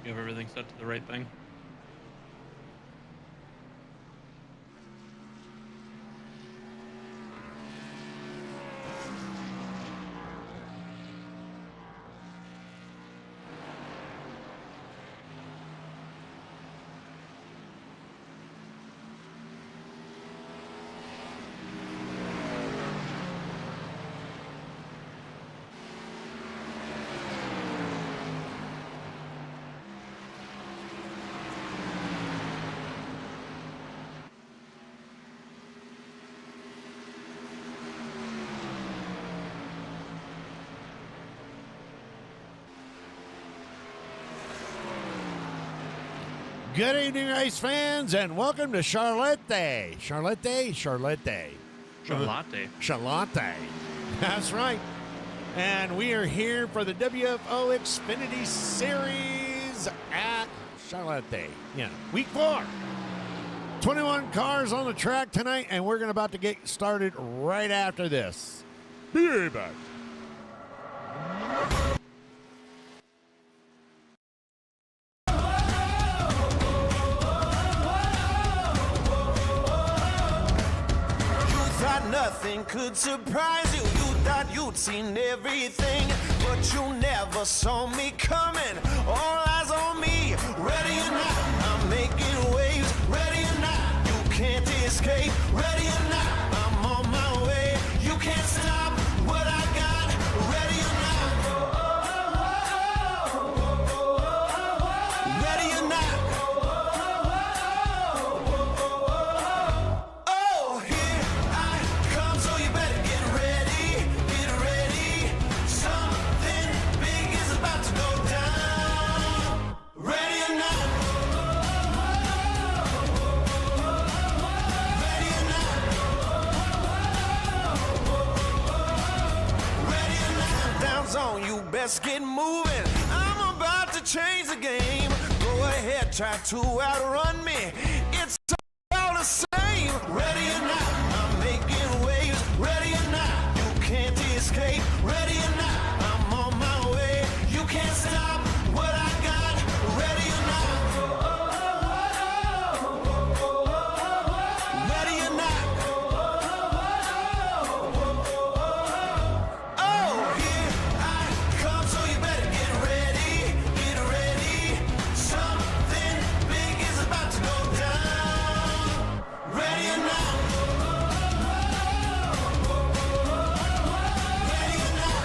You have everything set to the right thing. Good evening, race fans, and welcome to Charlotte. Charlotte. Latte. That's right. And we are here for the WFO Xfinity Series at Charlotte. Yeah, week 4. 21 cars on the track tonight, and we're about to get started right after this. Be right back. Nothing could surprise you. You thought you'd seen everything, but you never saw me coming. All eyes on me, ready or not, I'm making waves. Ready or not, you can't escape. Ready or not, I'm on my way. You can't stop what I got. Ready or not, ready or not. Oh, here I come, so you better get ready. Get ready. Something big is about to go down. Ready or not. Ready or not. Ready or not. Down zone, you best get moving. I'm about to change the game. Go ahead, try to outrun me. It's all the same. Ready or not, I'm making waves. Ready or not, you can't escape. Ready or not, I'm on my way. You can't stop what I got. Ready or not. Ready or not. Oh, here I come, so you better get ready. Get ready. Something big is about to go down. Ready or not. Ready or not.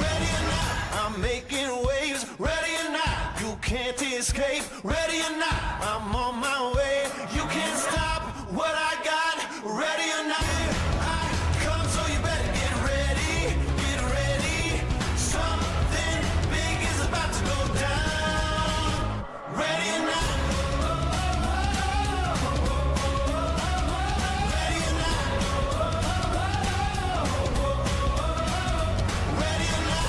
Ready or not. I'm making waves. Ready or not. You can't escape. Ready or not. I'm on my way. You can't stop what I got. Ready or not. Here I come, so you better get ready. Get ready. Something big is about to go down. Ready or not. Ready or not. Ready or not.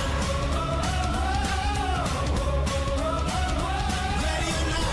Ready or not.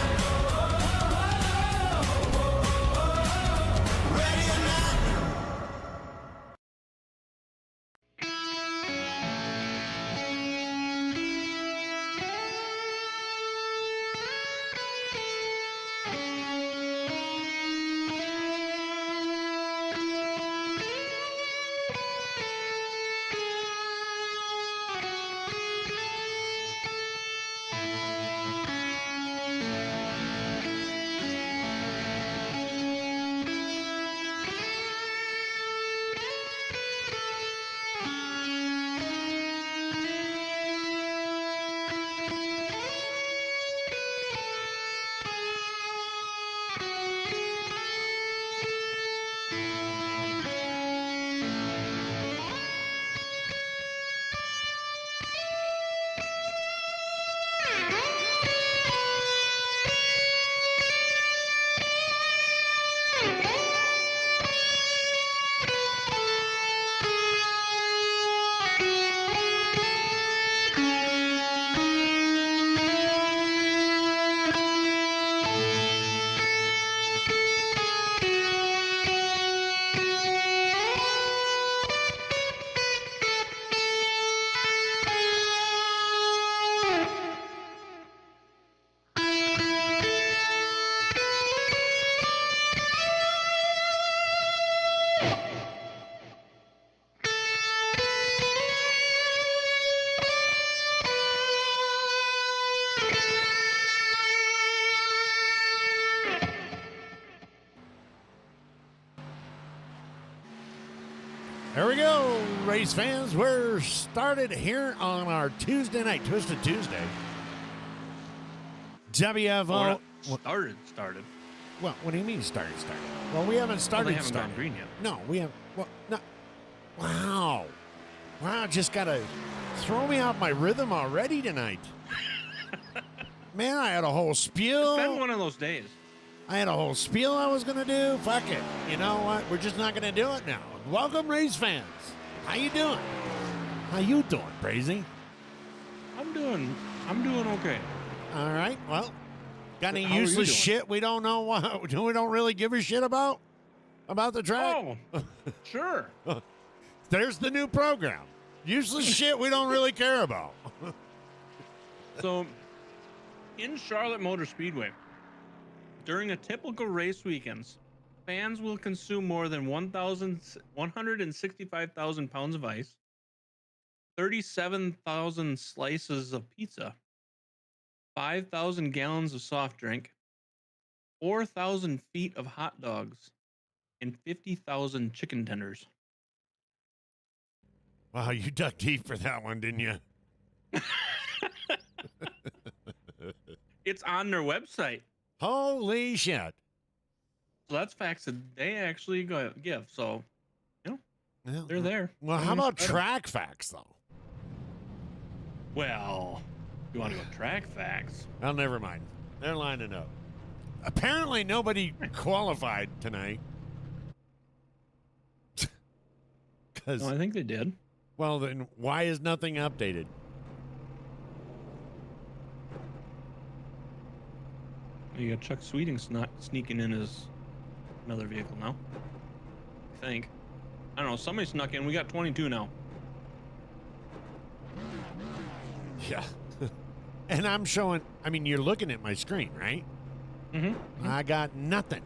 There we go, race fans. We're started here on our Tuesday night, Twisted Tuesday. WFO. Started. Well, what do you mean started? Well, we haven't started. They haven't gone green yet. No, we haven't. Well, no. Wow, just gotta throw me off my rhythm already tonight. Man, I had a whole spiel. It's been one of those days. I had a whole spiel I was gonna do. Fuck it. You know what? We're just not gonna do it now. Welcome, race fans. How you doing? How you doing, Brazy? I'm doing okay. All right. Well, got any How are you useless doing? shit we don't know what we don't really give a shit about the track? Oh, sure. There's the new program. Useless shit we don't really care about. So, in Charlotte Motor Speedway, during a typical race weekends, fans will consume more than 165,000 pounds of ice, 37,000 slices of pizza, 5,000 gallons of soft drink, 4,000 feet of hot dogs, and 50,000 chicken tenders. Wow, you dug deep for that one, didn't you? It's on their website. Holy shit. So that's facts that they actually give. So, Yeah. they're there. Well, how about track facts, though? Well, you want to go track facts? Oh, never mind. They're lining up. Apparently, nobody qualified tonight. Because, No, I think they did. well, then why is nothing updated? You got Chuck Sweeting sneaking in as another vehicle now. I think. I don't know. Somebody snuck in. We got 22 now. Yeah. And I'm showing, I mean, you're looking at my screen, right? Mm-hmm. I got nothing.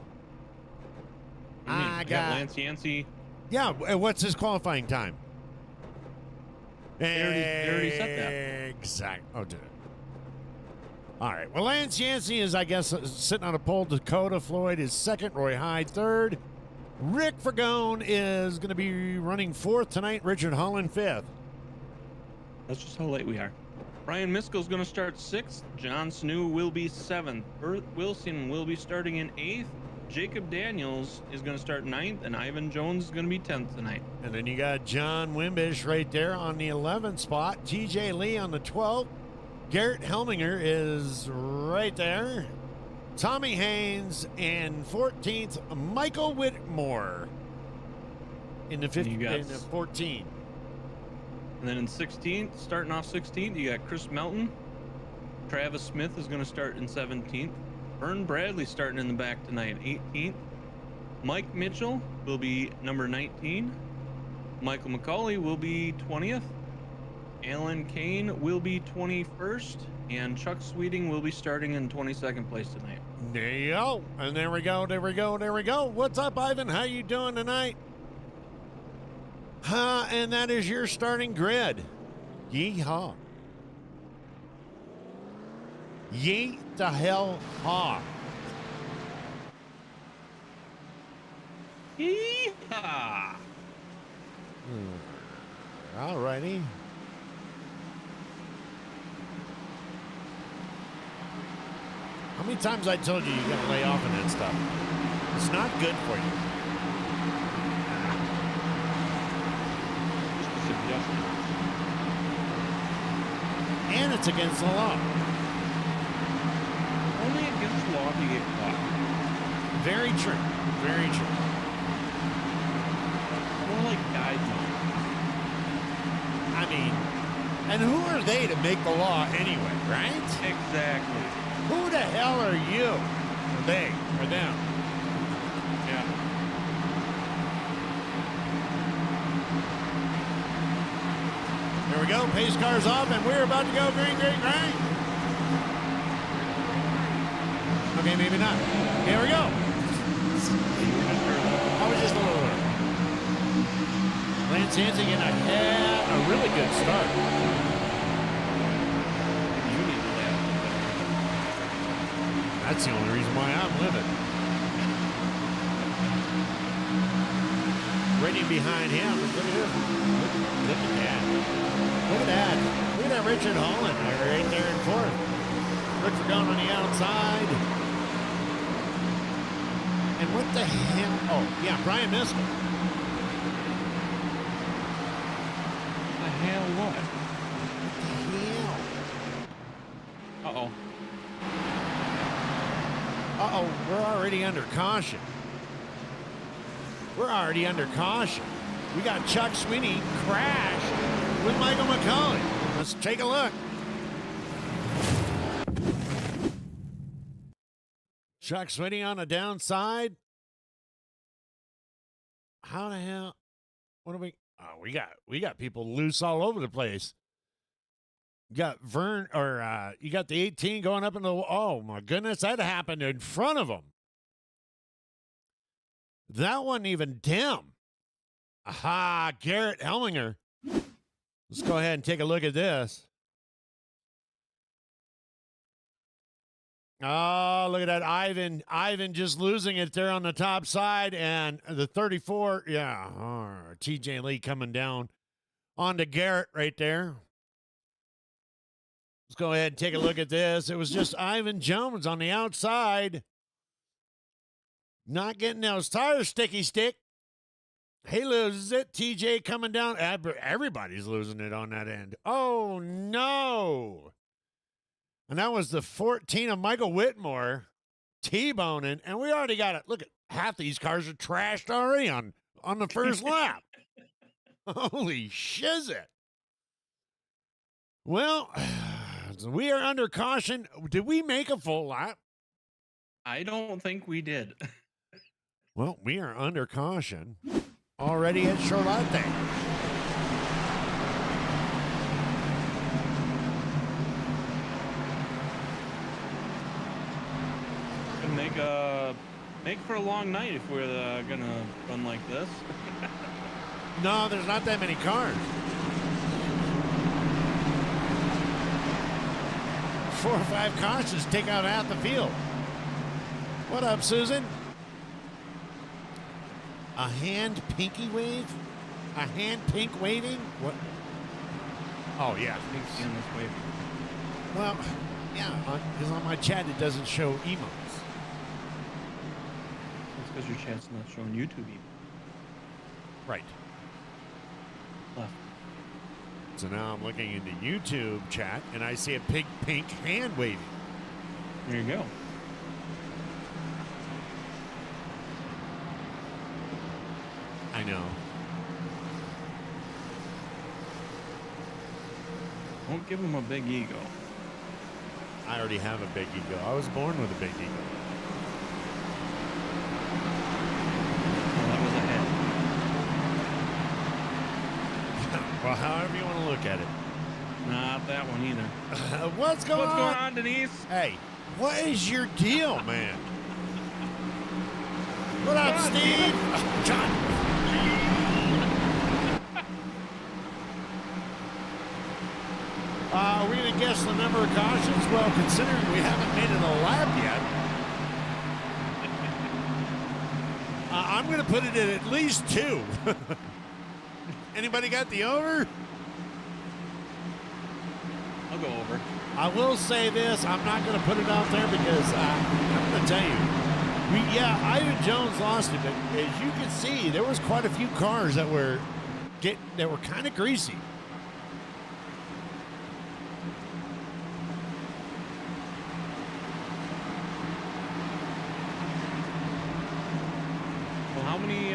I got Lance Yancey. Yeah, what's his qualifying time? They already set that. Exactly. Oh, did it? All right. Well, Lance Yancey is, I guess, sitting on a pole. Dakota Floyd is second. Roy Hyde third. Rick Fergone is going to be running fourth tonight. Richard Holland fifth. That's just how late we are. Brian Miskell's going to start sixth. John Snew will be seventh. Bert Wilson will be starting in eighth. Jacob Daniels is going to start ninth, and Ivan Jones is going to be 10th tonight. And then you got John Wimbish right there on the 11th spot. TJ Lee on the 12th. Garrett Helminger is right there. Tommy Haynes in 14th. Michael Whitmore in the 15th, in the 14th. And then in 16th, starting off 16th, you got Chris Melton. Travis Smith is going to start in 17th. Vern Bradley starting in the back tonight, 18th. Mike Mitchell will be number 19. Michael McCauley will be 20th. Alan Kane will be 21st. And Chuck Sweeting will be starting in 22nd place tonight. There you go. And there we go. What's up, Ivan? How you doing tonight? And that is your starting grid. Yeehaw. Yeet the hell haw. Yeehaw! All righty. How many times I told you gotta lay off of that stuff? It's not good for you. Just a suggestion. And it's against the law. Only against law if you get caught. Very true. Very true. More like guidelines. I mean, and who are they to make the law anyway, right? Exactly. Who the hell are you? Or they, or them? Yeah. There we go. Pace car's off, and we're about to go green. Okay, maybe not. Here we go. I was just a little early. Lance Yancey getting a really good start. You need to lay out. That's the only reason why I'm living. separating behind him. Look at him. Look at that. Look at that. Look at that Richard Holland right there in fourth. Richard going on the outside. And what the hell? Oh, yeah, Brian Miskell. The hell what? What the hell? Uh-oh. Uh-oh, we're already under caution. We're already under caution. We got Chuck Sweeney crash with Michael McCauley. Let's take a look. Chuck Sweeney on the downside. How the hell? What do we? Oh, we got people loose all over the place. You got Vern, or you got the 18 going up into the. Oh my goodness, that happened in front of him. That wasn't even dim. Aha, Garrett Helminger. Let's go ahead and take a look at this. Oh, look at that. Ivan just losing it there on the top side. And the 34, yeah. Oh, TJ Lee coming down onto Garrett right there. Let's go ahead and take a look at this. It was just Ivan Jones on the outside. Not getting those tires sticky stick. He loses it. TJ coming down. Everybody's losing it on that end. Oh, no. And that was the 14 of Michael Whitmore T-boning. And we already got it. Look at half these cars are trashed already on the first lap. Holy shizzit. Well, we are under caution. Did we make a full lap? I don't think we did. Well, we are under caution already at Charlotte. Make for a long night if we're gonna run like this. No, there's not that many cars. 4 or 5 cautions take out half the field. What up, Susan? A hand pinky wave? A hand pink waving? What? Oh, yeah. Pinky on this wave. Well, yeah, because on my chat it doesn't show emotes. That's because your chat's not showing YouTube emotes. Right. Left. So now I'm looking into YouTube chat and I see a big pink hand waving. There you go. I know. Don't give him a big ego. I already have a big ego. I was born with a big ego. Well, that was a head. Well, however you want to look at it. Not that one either. What's going on? What's going on, Denise? Hey, what is your deal, man? What up, John, Steve? John. Are we going to guess the number of cautions? Well, considering we haven't made it a lap yet, I'm going to put it at least 2. Anybody got the over? I'll go over. I will say this. I'm not going to put it out there because I'm going to tell you. Ivan Jones lost it, but as you can see, there was quite a few cars that were kind of greasy. Well, how many?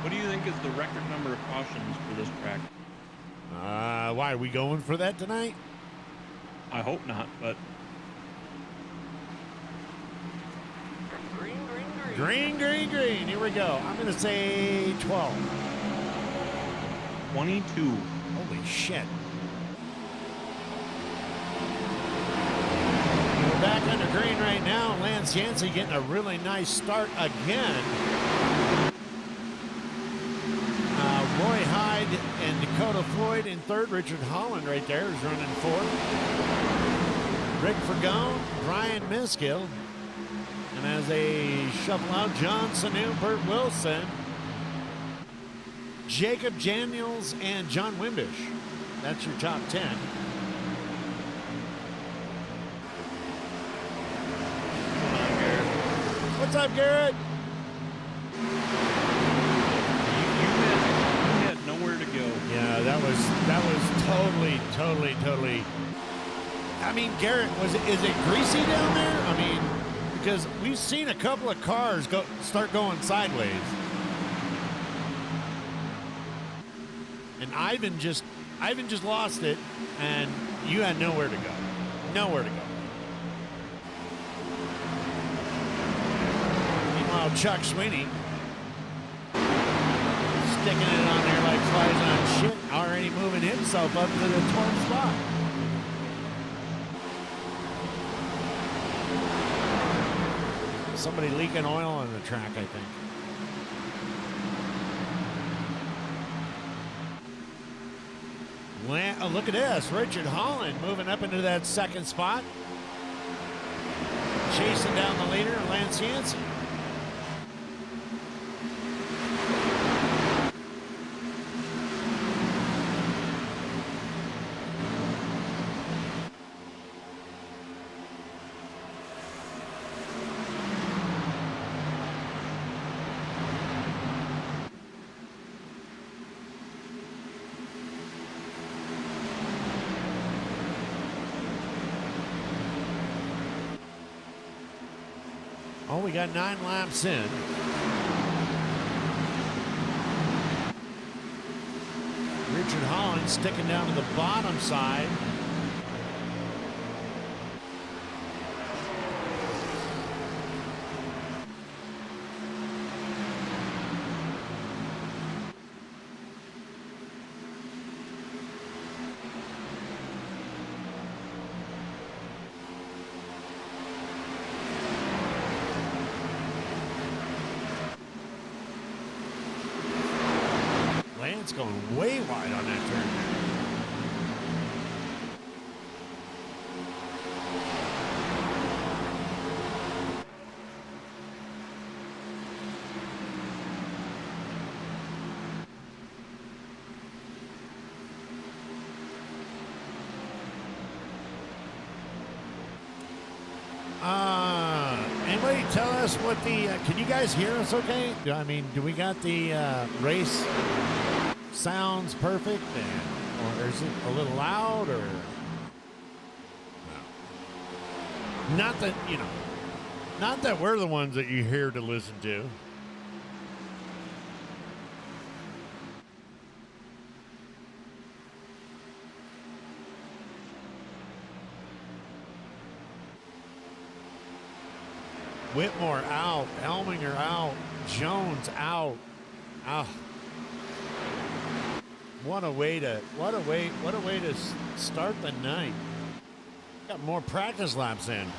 What do you think is the record number of cautions for this track? Why are we going for that tonight? I hope not, but Green. Here we go. I'm going to say 12. 22. Holy shit. We're back under green right now. Lance Yancey getting a really nice start again. Roy Hyde and Dakota Floyd in third. Richard Holland right there is running fourth. Rick Fergone, Brian Miskill. And as they shuffle out, John Sanu, Burt Wilson. Jacob Daniels and John Wimbish. That's your top 10. What's up, Garrett? You had nowhere to go. Yeah, that was totally. I mean, Garrett, is it greasy down there? I mean, because we've seen a couple of cars start going sideways. And Ivan just lost it, and you had nowhere to go. Nowhere to go. Meanwhile, Chuck Sweeney sticking it on there like flies on shit, already moving himself up to the 12th spot. Somebody leaking oil on the track, I think. Oh, look at this. Richard Holland moving up into that second spot. Chasing down the leader, Lance Yancey. Oh, we got 9 laps in. Richard Holland sticking down to the bottom side. Lance going way wide on that turn. Anybody tell us what the, can you guys hear us okay? I mean, do we got the race sounds perfect, or is it a little loud, or no? Not that, you know, not that we're the ones that you hear to listen to. Whitmore out, Elminger out, Jones out. Oh. What a way to start the night. Got more practice laps in.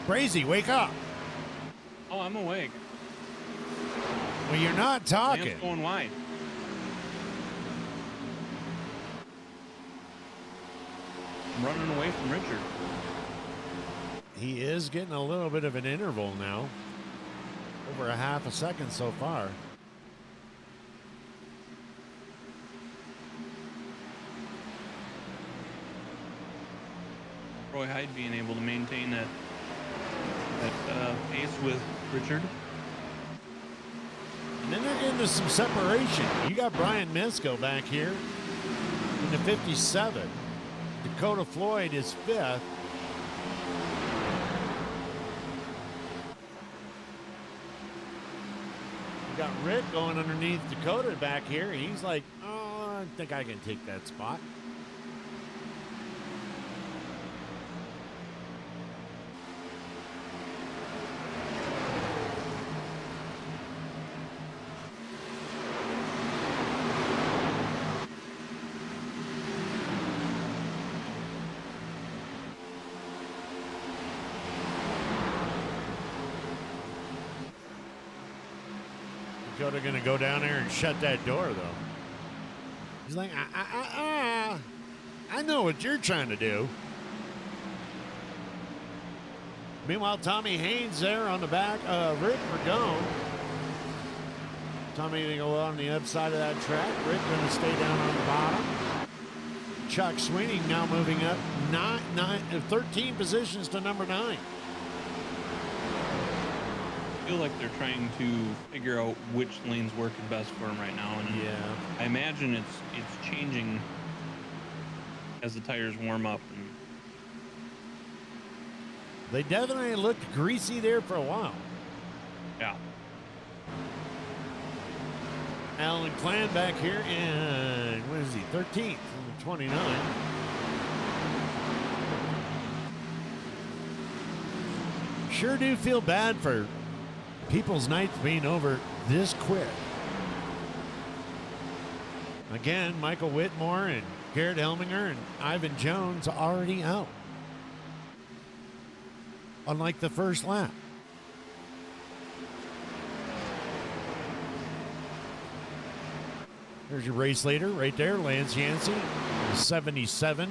Crazy, wake up. Oh, I'm awake. Well, you're not talking. Lance going wide. I'm running away from Richard. He is getting a little bit of an interval now. Over a half a second so far. Roy Hyde being able to maintain that pace with Richard. And then they're getting to some separation. You got Brian Misko back here in the 57. Dakota Floyd is 5th. We got Rick going underneath Dakota back here. He's like, oh, I think I can take that spot. Dakota going to go down there and shut that door, though. He's like, I know what you're trying to do. Meanwhile, Tommy Haynes there on the back. Rick Verdone. Tommy going to go on the upside of that track. Rick going to stay down on the bottom. Chuck Sweeney now moving up 13 positions to number 9. I feel like they're trying to figure out which lane's working best for them right now, and yeah, I imagine it's changing as the tires warm up. And they definitely looked greasy there for a while. yeah, Alan Clan back here, and what is he? 13th from 29. Sure do feel bad for people's nights being over this quick. Again, Michael Whitmore and Garrett Helminger and Ivan Jones already out. Unlike the first lap. There's your race leader right there, Lance Yancey, 77.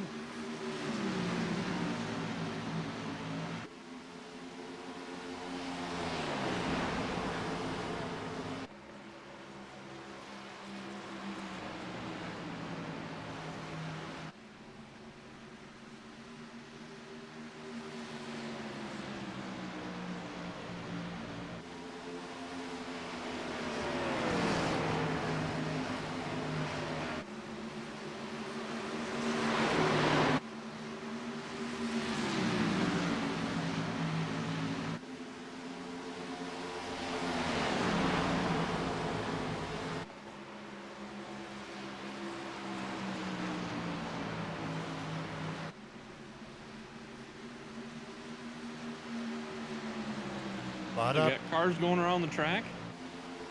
you got cars going around the track.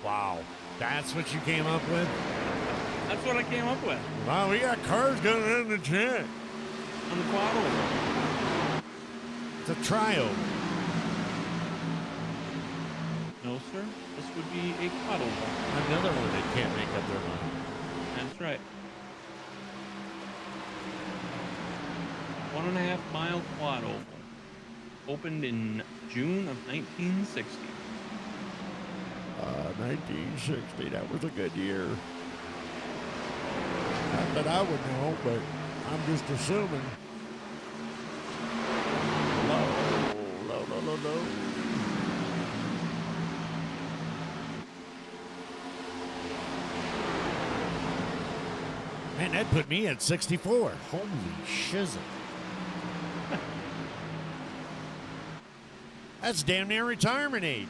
Wow, that's what you came up with? That's what I came up with. Wow, we got cars going around the track. On the quad oval. It's a trioval. No, sir. This would be a quad oval. Another one that can't make up their mind. That's right. 1.5 mile quad oval. Opened in June of 1960. 1960, that was a good year. Not that I would know, but I'm just assuming. Low. Man, that put me at 64. Holy shizzle. That's damn near retirement age.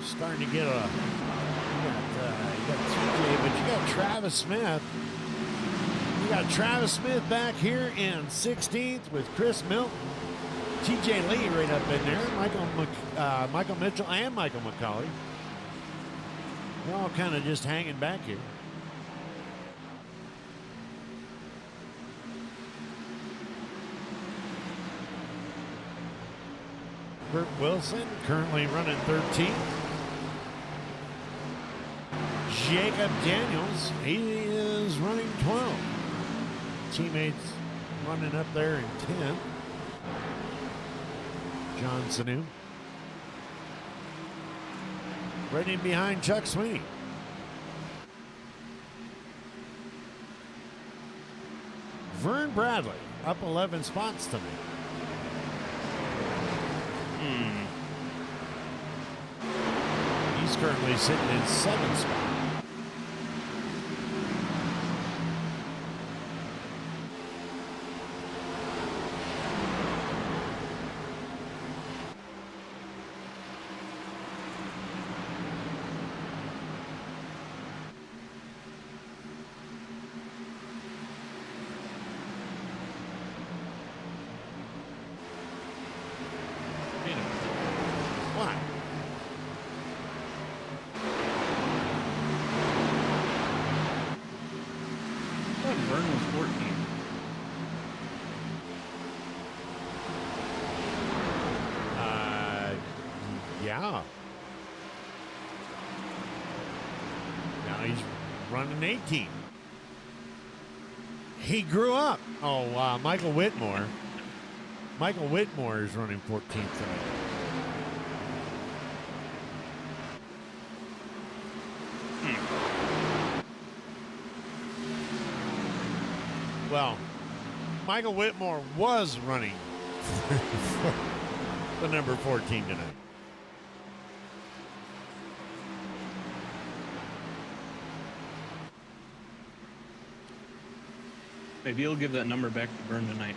Starting to get a, you got TJ, but you got Travis Smith. You got Travis Smith back here in 16th with Chris Milton. TJ Lee right up in there. Michael Mitchell and Michael McCauley. They're all kind of just hanging back here. Kurt Wilson currently running 13th. Jacob Daniels, he is running 12th. Teammates running up there in 10th. John Sanu. Right in behind Chuck Sweeney. Vern Bradley up 11 spots tonight. He's He's currently sitting in 7th spot. Why? I thought Vern was 14. Yeah. Now he's running 18. He grew up. Oh, Michael Whitmore. Michael Whitmore is running 14th tonight. Well, Michael Whitmore was running the number 14 tonight. Maybe he'll give that number back to Vern tonight.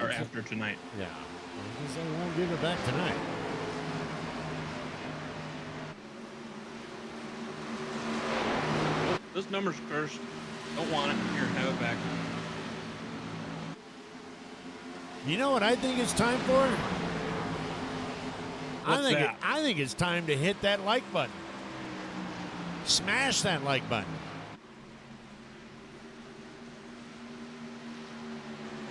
Or after tonight. Yeah. I guess I won't give it back tonight. This number's cursed. Don't want it. Here, have it back. You know what I think it's time for? What's that? I think it's time to hit that like button. Smash that like button.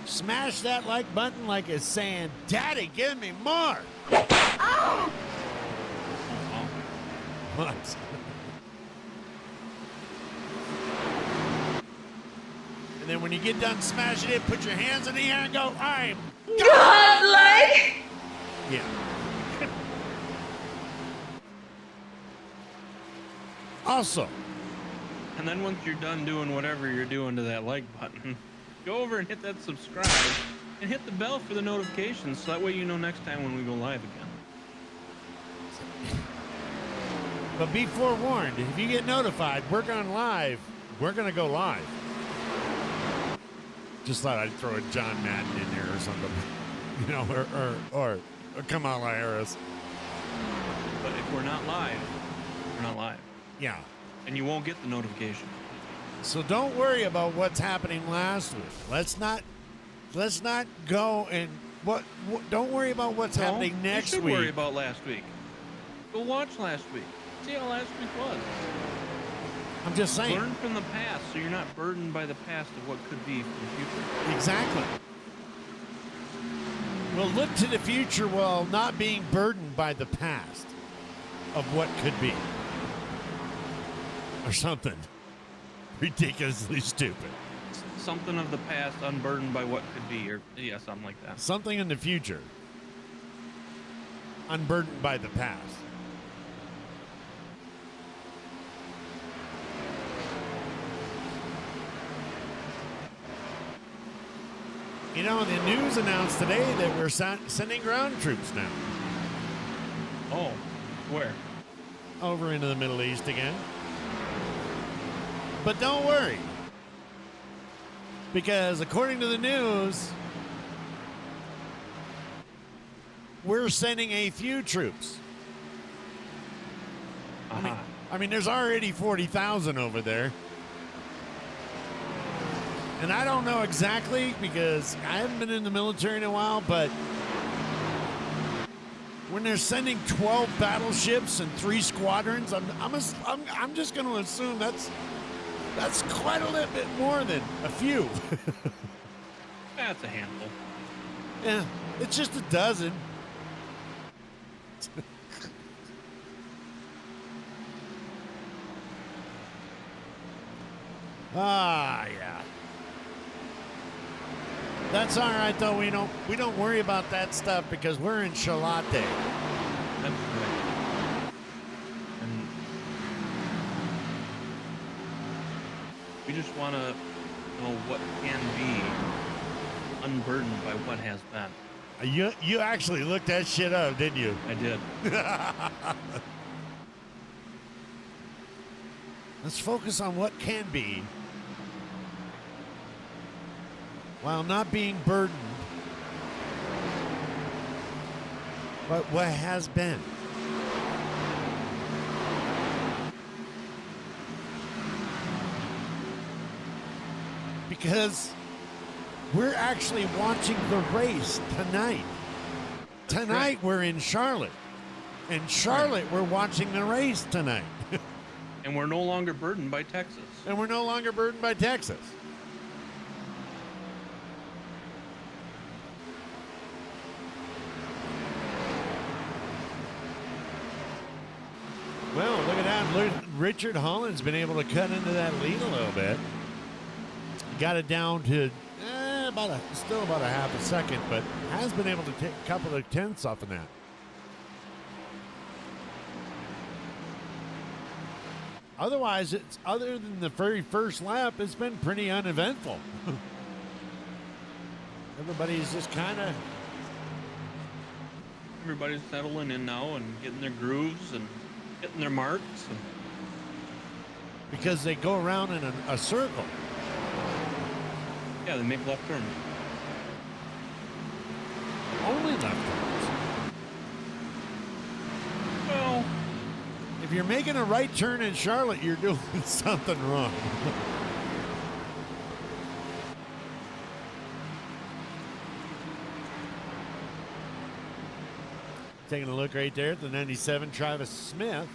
Smash that like button like it's saying, "Daddy, give me more." Oh. What? And then when you get done smashing it, put your hands in the air and go, "I'm godlike." Yeah. Also, And then once you're done doing whatever you're doing to that like button, go over and hit that subscribe and hit the bell for the notifications so that way you know next time when we go live again. but be forewarned, if you get notified, we're going live. We're going to go live. Just thought I'd throw a John Madden in there or something. You know, or Kamala Harris. But if we're not live, we're not live. Yeah. And you won't get the notification. So don't worry about what's happening last week. Let's not go and what don't worry about what's happening next you should week. worry about last week. Go watch last week. See how last week was. I'm just saying. Learn from the past so you're not burdened by the past of what could be for the future. Exactly. We'll look to the future while not being burdened by the past of what could be. Or something ridiculously stupid. Something of the past unburdened by what could be, or yeah, something like that. Something in the future unburdened by the past. You know, the news announced today that we're sending ground troops now. Oh, where? Over into the Middle East again. But don't worry. Because according to the news, we're sending a few troops. I mean, there's already 40,000 over there. And I don't know exactly because I haven't been in the military in a while, but when they're sending 12 battleships and 3 squadrons, I'm just going to assume that's quite a little bit more than a few. That's a handful. Yeah, it's just a dozen. Yeah. That's all right though. We don't worry about that stuff because we're in Shalate. That's right. And we just want to know what can be unburdened by what has been. You actually looked that shit up, didn't you? I did. Let's focus on what can be while not being burdened by what has been. Because we're actually watching the race tonight. Tonight we're in Charlotte. In Charlotte, we're watching the race tonight. And we're no longer burdened by Texas. And we're no longer burdened by Texas. Well, look at that. Richard Holland's been able to cut into that lead a little bit. Got it down to still about a half a second, but has been able to take a couple of tenths off of that. Otherwise, it's other than the very first lap, it's been pretty uneventful. Everybody's just kind of... Everybody's settling in now and getting their grooves and getting their marks. And... Because they go around in a circle. Yeah, they make left turns. Only left turns. Well, if you're making a right turn in Charlotte, you're doing something wrong. Taking a look right there at the 97 Travis Smith.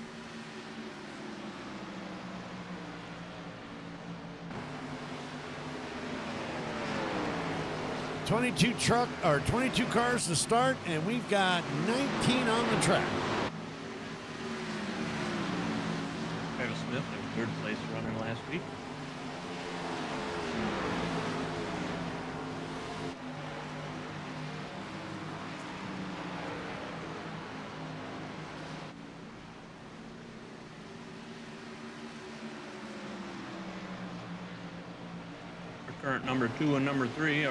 $22 cars to start, and we've got 19 on the track. Travis Smith in third place runner last week. Our current number 2 and number 3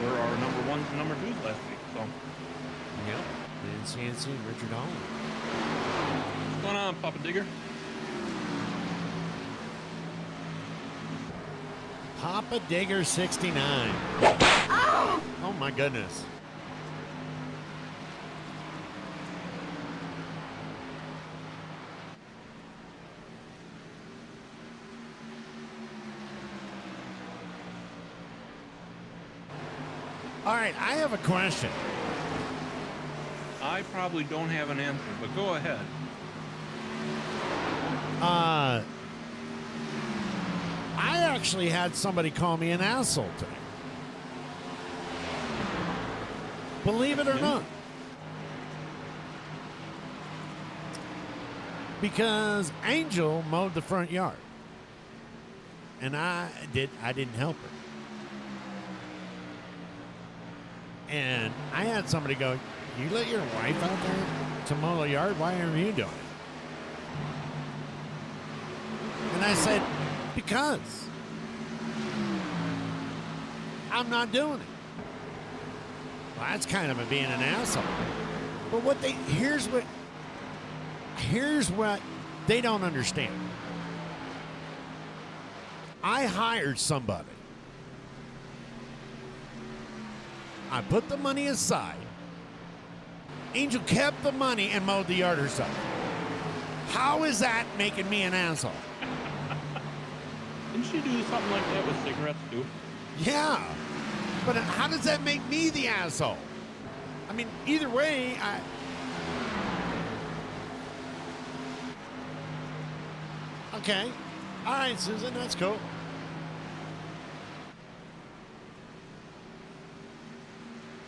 were our number 1s and number 2s last week. So, Yep. NCNC, Richard Holland. what's going on, Papa Digger? Papa Digger 69. Oh my goodness. All right, I have a question. I probably don't have an answer, but go ahead. I actually had somebody call me an asshole today. Believe it or not. Because Angel mowed the front yard. And I didn't help her. And I had somebody go, you let your wife out there to mow the yard? Why aren't you doing it? And I said, because I'm not doing it. Well, that's kind of being an asshole. But here's what they don't understand. I hired somebody. I put the money aside. Angel kept the money and mowed the yard herself. How is that making me an asshole? Didn't she do something like that with cigarettes too? Yeah. But how does that make me the asshole? I mean, either way, Okay. All right, Susan, that's cool.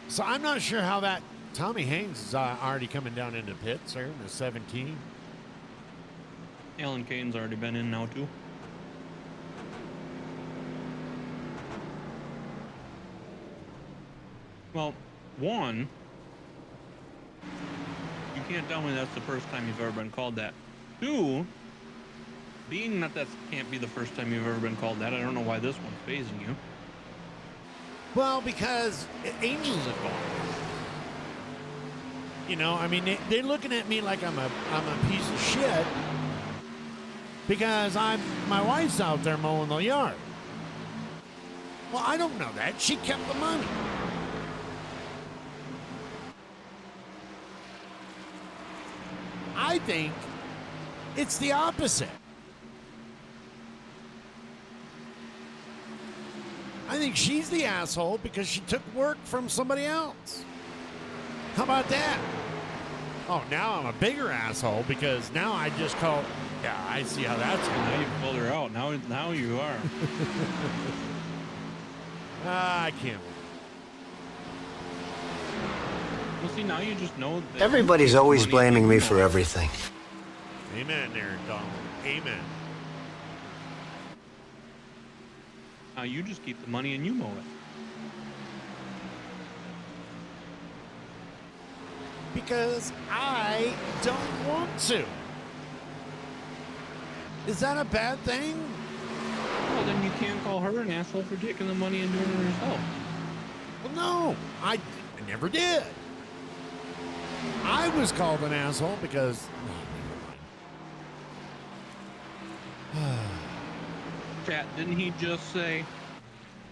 So I'm not sure how that... Tommy Haynes is already coming down into pits there in the 17. Alan Kane's already been in now too. Well, one, you can't tell me that's the first time you've ever been called that. Two, being that can't be the first time you've ever been called that, I don't know why this one's phasing you. Well, because Angel's involved. You know, I mean, they're looking at me like I'm a piece of shit because my wife's out there mowing the yard. Well, I don't know that. She kept the money. I think it's the opposite. I think she's the asshole because she took work from somebody else. How about that? Oh, now I'm a bigger asshole because now I just call. Yeah, I see how that's going. Now you pulled her out. Now you are. I can't. Well, see, now you just know that Everybody's always blaming me for everything. Amen there, Donald. Amen. Now you just keep the money and you mow it. Because I don't want to. Is that a bad thing? Well, then you can't call her an asshole for taking the money and doing it herself. Well, no, I never did. I was called an asshole because. Chat, didn't he just say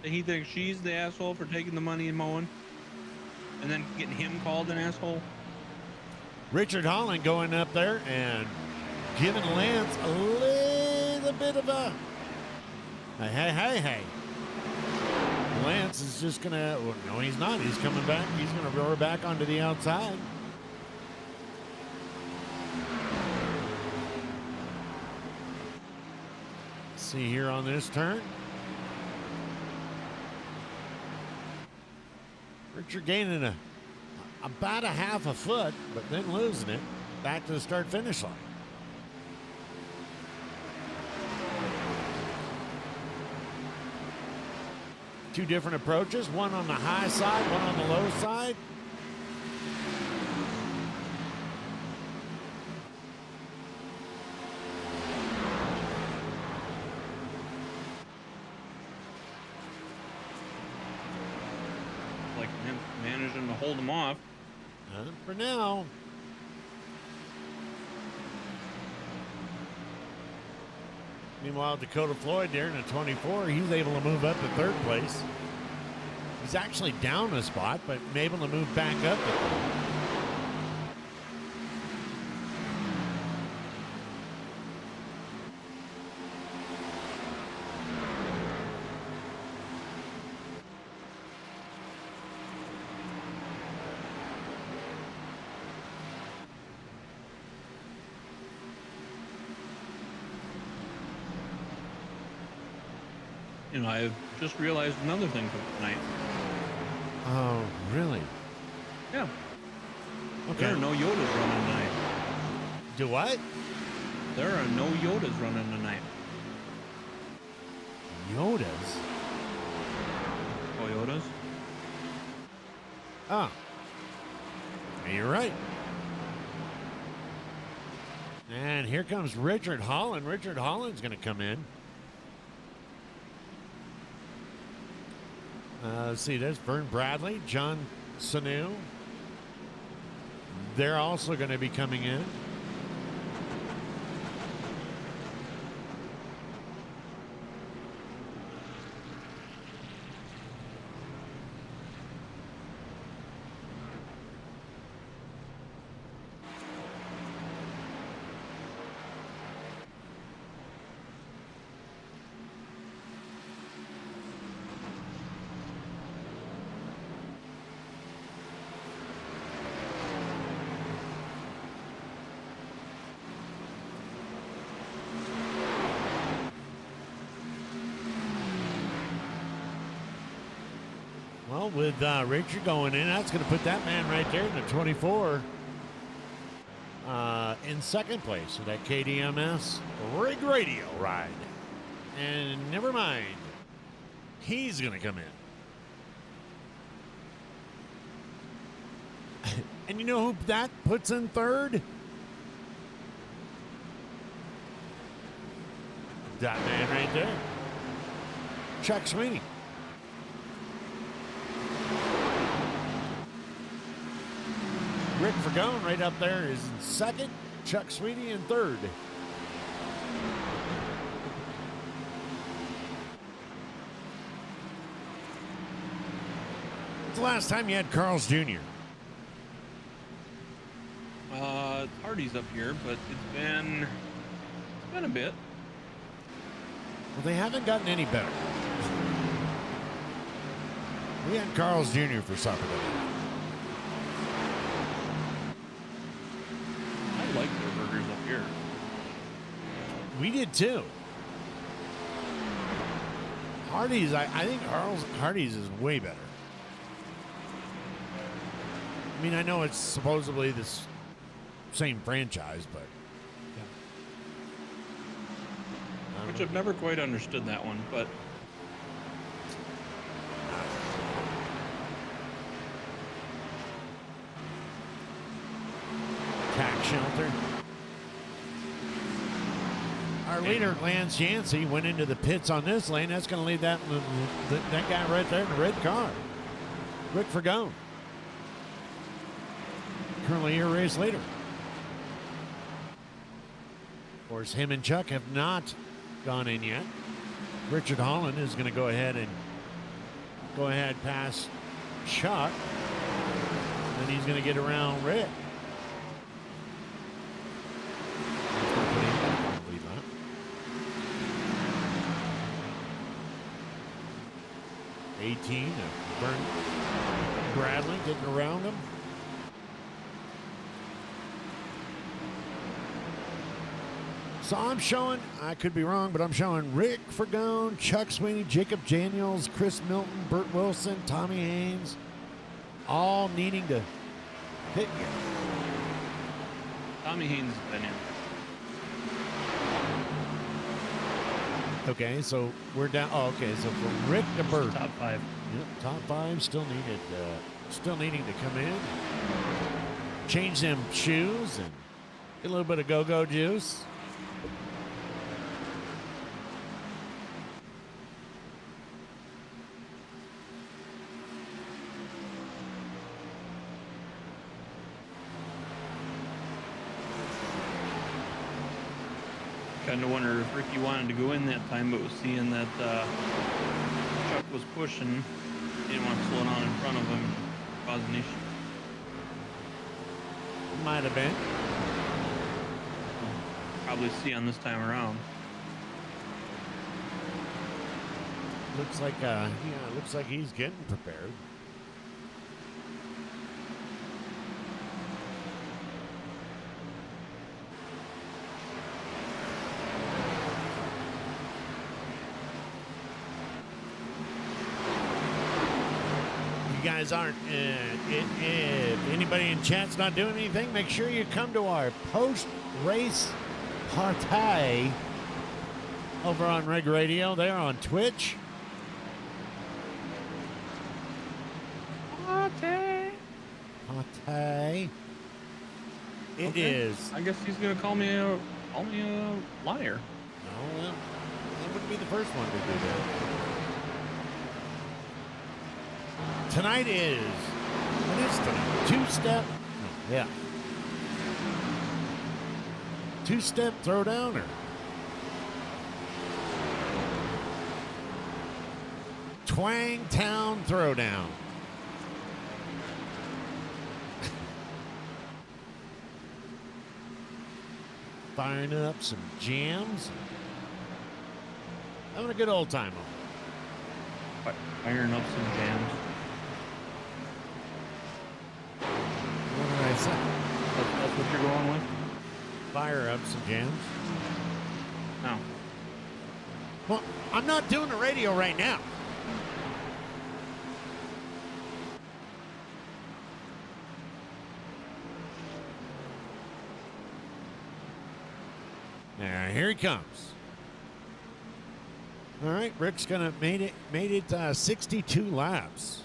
that he thinks she's the asshole for taking the money and mowing? And then getting him called an asshole? Richard Holland going up there and giving Lance a little bit of a hey. Lance is just going to, well, no, he's not. He's coming back. He's going to roar back onto the outside. See here on this turn. Richard gaining about a half a foot, but then losing it back to the start-finish line. Two different approaches, one on the high side, one on the low side. Like him managing to hold him off. For now. Meanwhile, Dakota Floyd there in the 24, he's able to move up to third place. He's actually down a spot, but able to move back up. You know, I've just realized another thing for tonight. Oh, really? Yeah. Okay. There are no Yodas running tonight. Do what? There are no Yodas running tonight. Yodas? Toyotas? Oh. You're right. And here comes Richard Holland. Richard Holland's going to come in. Let's see, there's Vern Bradley, John Sanu. They're also going to be coming in. Well, with Richard going in, that's going to put that man right there in the 24 in second place with that KDMS Rig Radio ride. And never mind, he's going to come in. And you know who that puts in third? That man right there. Chuck Sweeney. Rick Fergone right up there is in second. Chuck Sweeney in third. When's the last time you had Carl's Jr.? Hardy's up here, but it's been a bit. Well, they haven't gotten any better. We had Carl's Jr. for supper today. I like their burgers up here. We did too. Hardee's, I think Hardee's is way better. I mean, I know it's supposedly this same franchise, but Which I've never quite understood that one, but tax shelter. Our leader, Lance Yancey, went into the pits on this lane. That's going to leave that guy right there in the red car. Rick Fergone. Currently your race leader. Of course, him and Chuck have not gone in yet. Richard Holland is going to go ahead past Chuck. And he's going to get around Rick. 18 of Bradley getting around him. So I'm showing, I could be wrong, but I'm showing Rick Fergone, Chuck Sweeney, Jacob Daniels, Chris Milton, Burt Wilson, Tommy Haynes, all needing to hit you. Tommy Haynes has been in. Okay, so we're down. Oh, okay, so from Rick to Burt. Top 5. Yep, top 5 still needed. Still needing to come in. Change them shoes and get a little bit of go-go juice. Kind of wonder if Ricky wanted to go in that time, but was seeing that Chuck was pushing, he didn't want to slow down in front of him, cause an issue. Might have been. Probably see on this time around. Looks like looks like he's getting prepared. Guys aren't, if anybody in chat's not doing anything, make sure you come to our post-race party over on Reg Radio. They're on Twitch. Party. It Okay. is. I guess he's gonna call me a liar. No, well, that wouldn't be the first one to do that. Tonight is, what is tonight? Two-step? Yeah. Two-step throwdown or? Twang Town Throwdown. Firing up some jams. Having a good old time on it. Firing up some jams. What did I say? That's what you're going with? Fire up some jams. No. Well, I'm not doing the radio right now. Now, here he comes. All right, Rick's gonna made it 62 laps.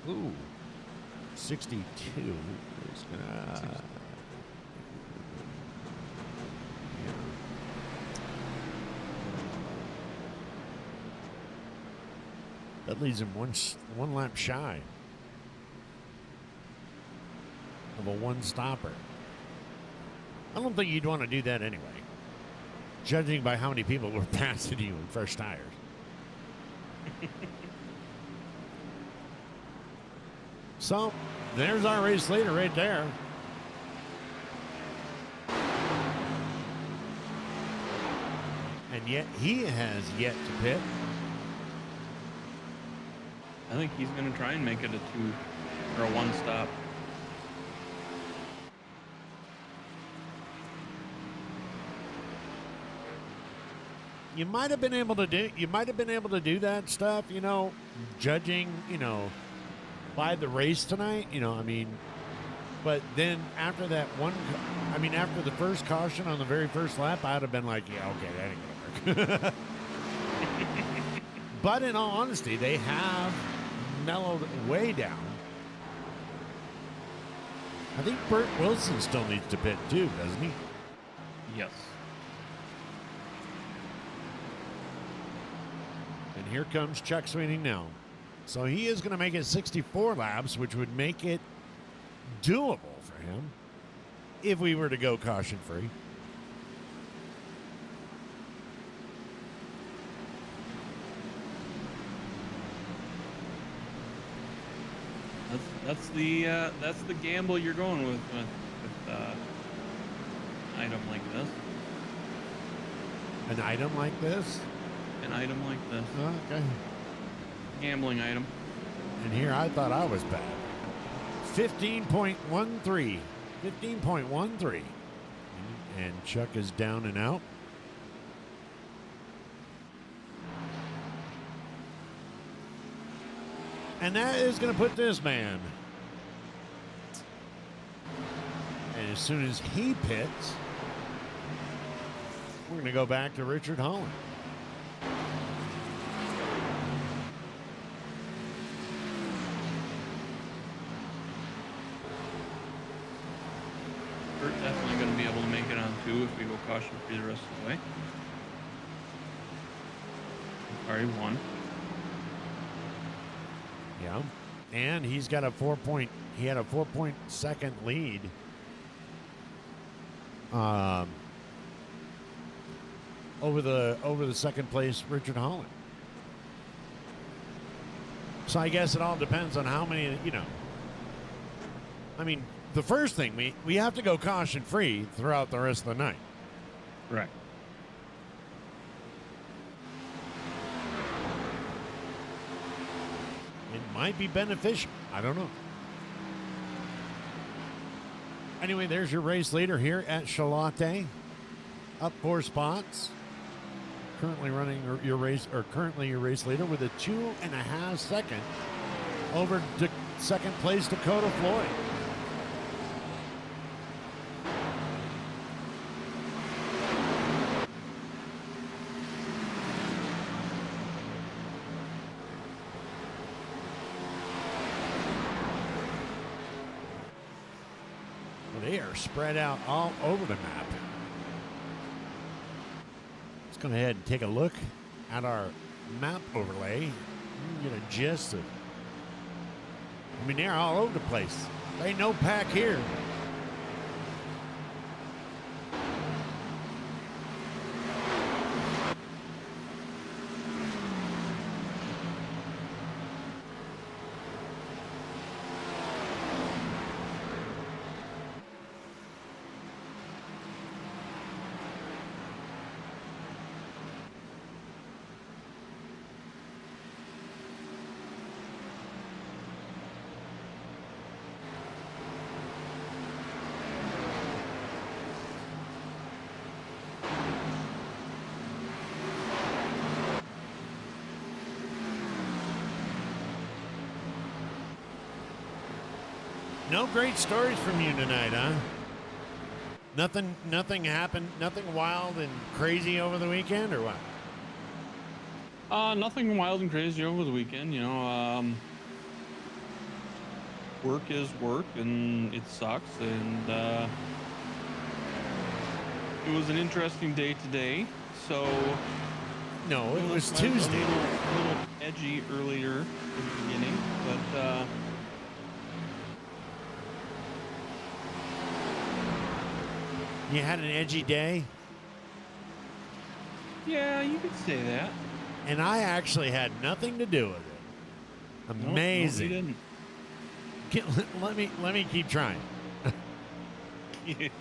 Ooh, 62. He's gonna. That leaves him one lap shy of a one-stopper. I don't think you'd want to do that anyway, judging by how many people were passing you in fresh tires. So, there's our race leader right there. And yet, he has yet to pit. I think he's going to try and make it a 2 or a 1 stop. You might have been able to do that stuff, you know, judging, you know, by the race tonight, you know, I mean, but then after that after the first caution on the very first lap, I'd have been like, yeah, okay, that ain't gonna work. But in all honesty, they have mellowed way down. I think Burt Wilson still needs to pit too, doesn't he? Yes. And here comes Chuck Sweeney now. So he is going to make it 64 laps, which would make it doable for him if we were to go caution free. That's the gamble you're going with an item like this. An item like this? An item like this. Okay. Gambling item. And here I thought I was bad. 15.13. 15.13. And Chuck is down and out. And that is going to put this man. And as soon as he pits, we're going to go back to Richard Holland. We're definitely going to be able to make it on 2 if we go caution free the rest of the way. Sorry, 1. Yeah, and he's got he had a 4-point-second lead. Over the second place Richard Holland. So I guess it all depends on how many, you know. I mean, the first thing we have to go caution free throughout the rest of the night. Right. It might be beneficial. I don't know. Anyway, there's your race leader here at Charlotte. Up 4 spots. Currently your race leader with a 2.5 second over to second place Dakota Floyd. They are spread out all over the map. Let's go ahead and take a look at our map overlay. You get a gist of, I mean, they're all over the place. There ain't no pack here. No great stories from you tonight, huh? Nothing happened, nothing wild and crazy over the weekend, or what? Nothing wild and crazy over the weekend. You know, work is work, and it sucks. And it was an interesting day today. So no, it was Tuesday. A little edgy earlier in the beginning, but You had an edgy day, Yeah, you could say that. and I actually had nothing to do with it. Amazing. No, you Let me keep trying. didn't.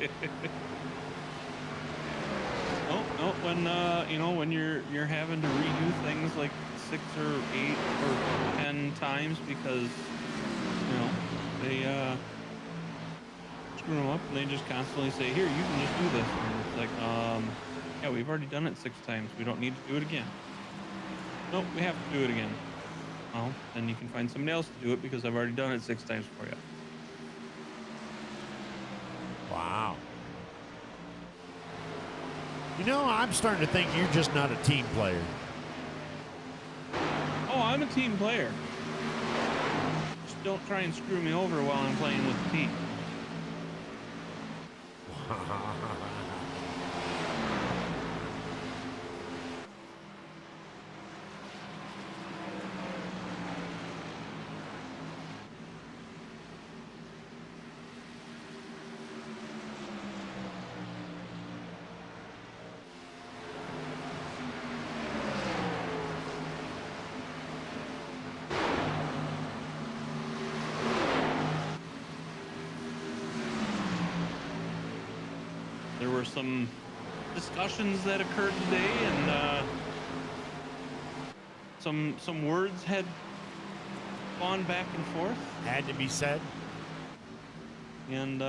No, when you're having to redo things like 6 or 8 or 10 times because they screw them up and they just constantly say, here, you can just do this. And it's like, yeah, we've already done it 6 times. We don't need to do it again. Nope, we have to do it again. Well, then you can find somebody else to do it because I've already done it 6 times for you. Wow. I'm starting to think you're just not a team player. Oh, I'm a team player. Just don't try and screw me over while I'm playing with the team. There were some discussions that occurred today, and some words had gone back and forth, Had to be said. and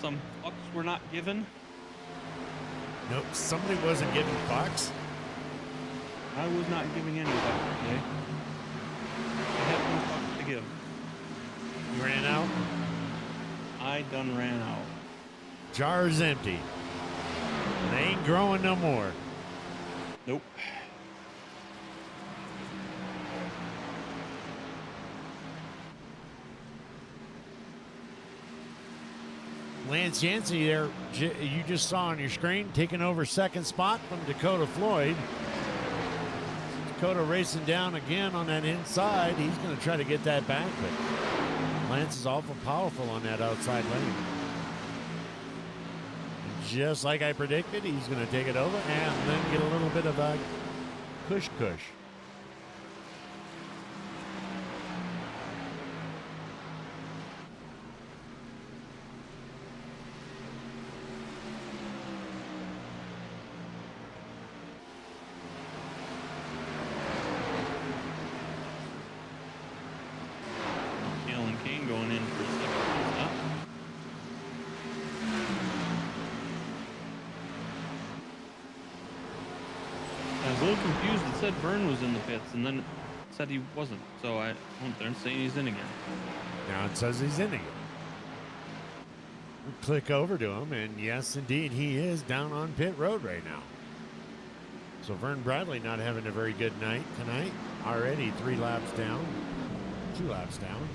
some fucks were not given. Nope, somebody wasn't giving fucks. I was not giving any fucks today. I had no fucks to give. You ran out. I done ran out. Jar's empty. They ain't growing no more. Nope. Lance Yancey there, you just saw on your screen, taking over second spot from Dakota Floyd. Dakota racing down again on that inside. He's going to try to get that back, but Lance is awful powerful on that outside lane. And just like I predicted, he's going to take it over and then get a little bit of a cush. confused. It said Vern was in the pits, and then it said he wasn't. So I went there and saying he's in again. Now it says he's in again. We click over to him, and yes, indeed, he is down on pit road right now. So Vern Bradley not having a very good night tonight. Already 3 laps down, 2 laps down.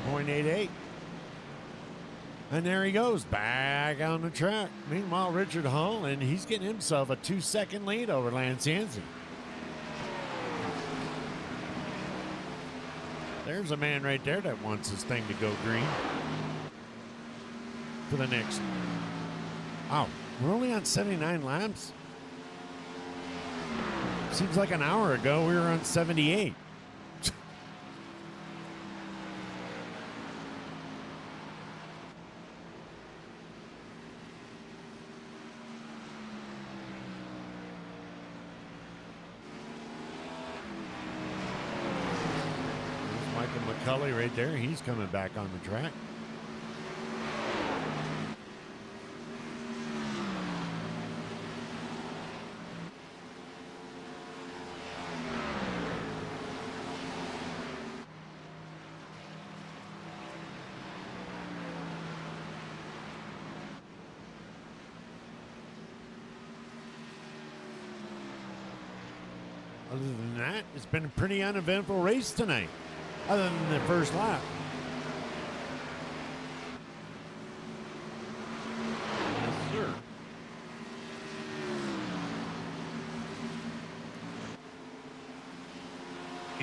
.88. And there he goes back on the track. Meanwhile, Richard Hall, and he's getting himself a 2-second lead over Lance Yancey. There's a man right there that wants his thing to go green for the next. Oh, we're only on 79 laps. Seems like an hour ago we were on 78. Cully right there, he's coming back on the track. Other than that, it's been a pretty uneventful race tonight. Other than the first lap.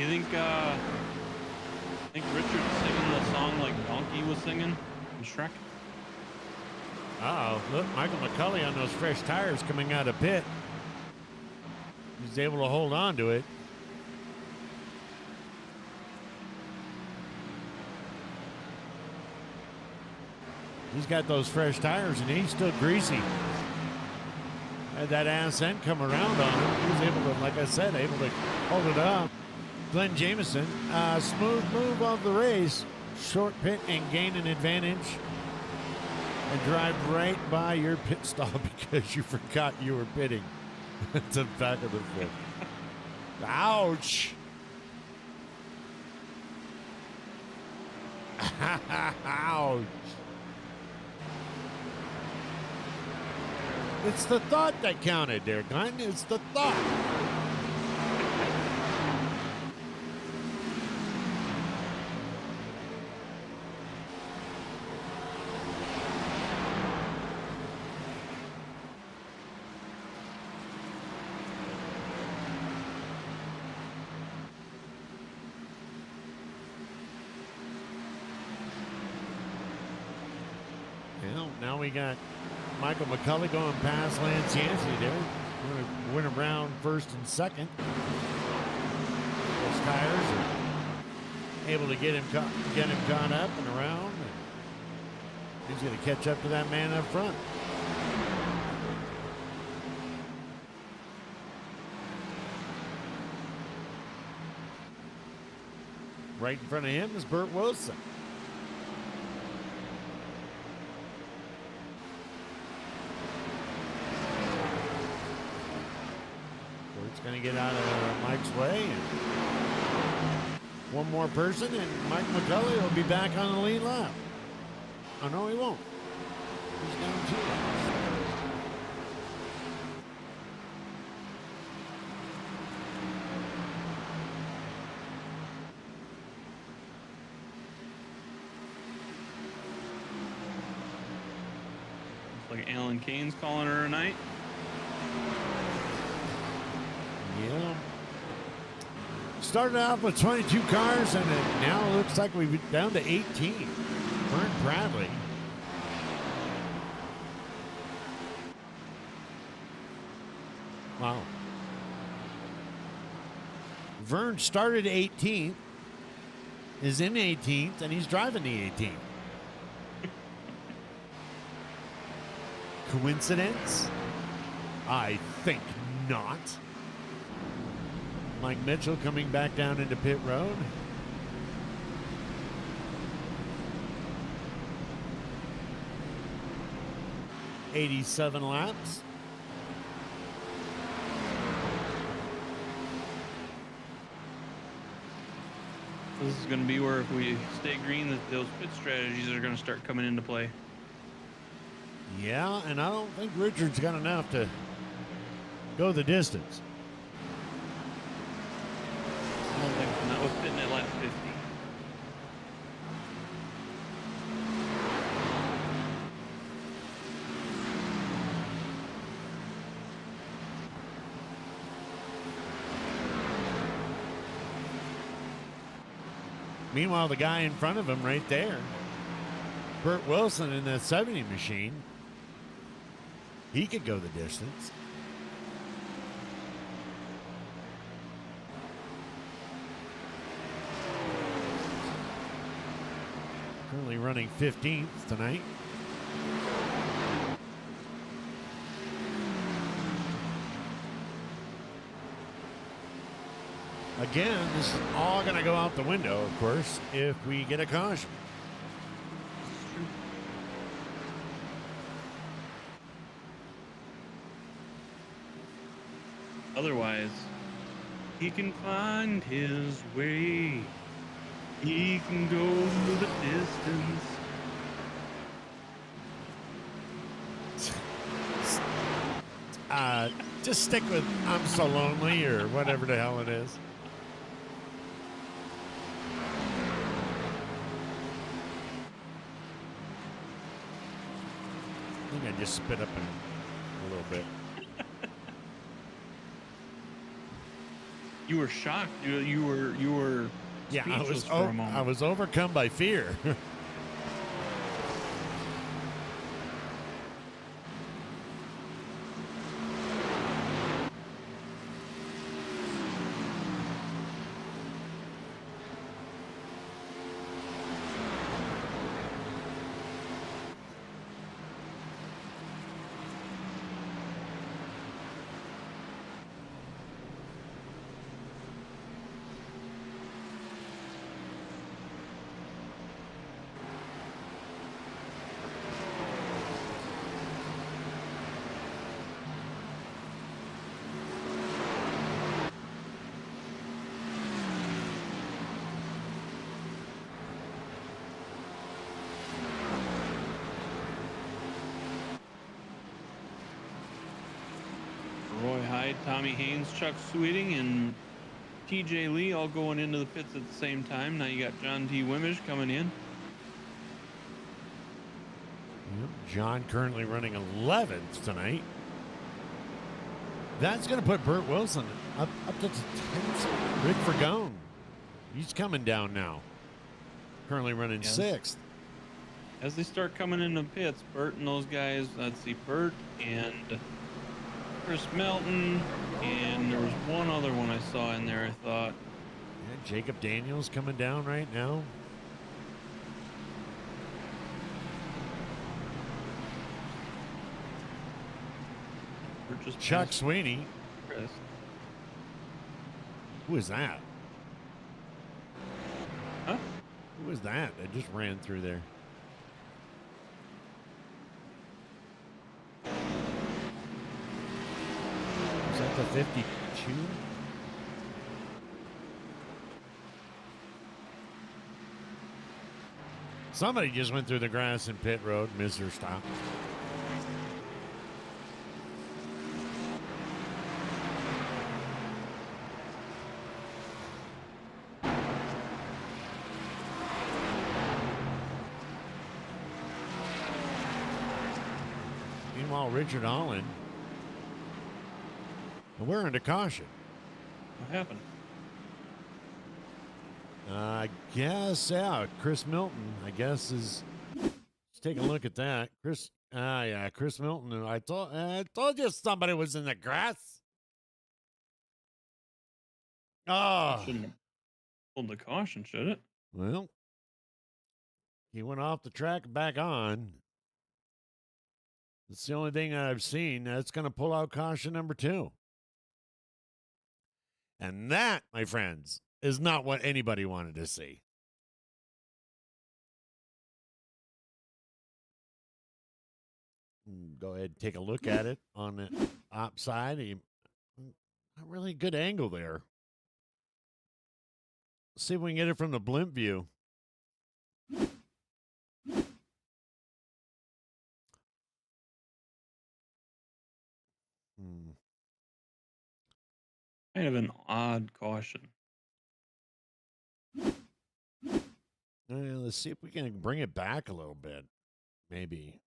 You think Richard's singing the song like Donkey was singing in Shrek? Oh, look, Michael McCulley on those fresh tires coming out of pit. He's able to hold on to it. He's got those fresh tires and he's still greasy. Had that ass end come around on him. He was able to, like I said, able to hold it up. Glenn Jameson, smooth move of the race. Short pit and gain an advantage. And drive right by your pit stop because you forgot you were pitting. It's the back of the foot. Ouch. Ouch. It's the thought that counted there, Glenn. It's the thought. Well, now we got Michael McCulley going past Lance Yancey there. Going to win around first and second. Those tires are able to get him caught up and around. And he's going to catch up to that man up front. Right in front of him is Burt Wilson. Going to get out of Mike's way. And one more person, and Mike McCulley will be back on the lead lap. Oh, no, he won't. He's down 2 laps. Looks like Alan Kane's calling her a night. Yeah. Started out with 22 cars, and it now looks like we're down to 18. Vern Bradley. Wow. Vern started 18th, is in 18th, and he's driving the 18th. Coincidence? I think not. Mike Mitchell coming back down into pit road. $87 laps. This is going to be where if we stay green, that those pit strategies are going to start coming into play. Yeah, and I don't think Richard's got enough to go the distance. Not with pitting at lap 50. Meanwhile, the guy in front of him right there, Burt Wilson in the 70 machine, he could go the distance. Currently running 15th tonight. Again, this is all going to go out the window, of course, if we get a caution. Otherwise, he can find his way. He can go the distance. Just stick with I'm So Lonely or whatever the hell it is. I think I just spit up a little bit. You were shocked. You were Yeah, speechless for a moment. I was overcome by fear. Roy Hyde, Tommy Haynes, Chuck Sweeting, and TJ Lee all going into the pits at the same time. Now you got John T. Wimmish coming in. Yep, John currently running 11th tonight. That's going to put Burt Wilson up to 10th. Rick Fergone, he's coming down now. Currently running 6th. As they start coming into pits, Burt and those guys, let's see, Burt and Chris Melton, and there was one other one I saw in there, I thought. Yeah, Jacob Daniels coming down right now. Just Chuck Sweeney. Chris. Who is that? Huh? Who is that? That just ran through there. Is that the 52? Somebody just went through the grass in pit road, missed her stop. Meanwhile, Richard Holland, we're under caution. What happened? I guess, yeah, Chris Milton, I guess, is. Let's take a look at that. Chris Milton. I told you somebody was in the grass. Oh. Shouldn't have pulled the caution, should it? Well, he went off the track and back on. That's the only thing I've seen that's going to pull out caution number 2. And that, my friends, is not what anybody wanted to see. Go ahead and take a look at it on the op side. A really good angle there. Let's see if we can get it from the blimp view. Kind of an odd caution. Let's see if we can bring it back a little bit. Maybe.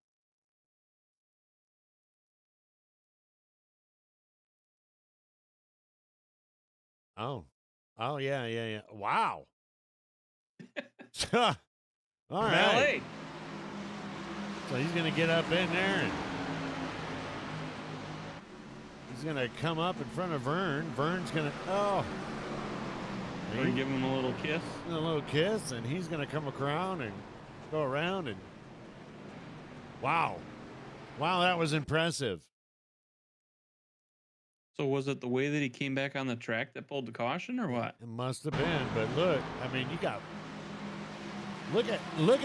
Oh, yeah. Wow. All right. Valet. So he's going to get up in there and he's going to come up in front of Vern. Vern's going to, We're gonna give him a little kiss. A little kiss, and he's going to come around and go around and wow. Wow, that was impressive. So was it the way that he came back on the track that pulled the caution, or what? It must have been, but look, I mean, you got look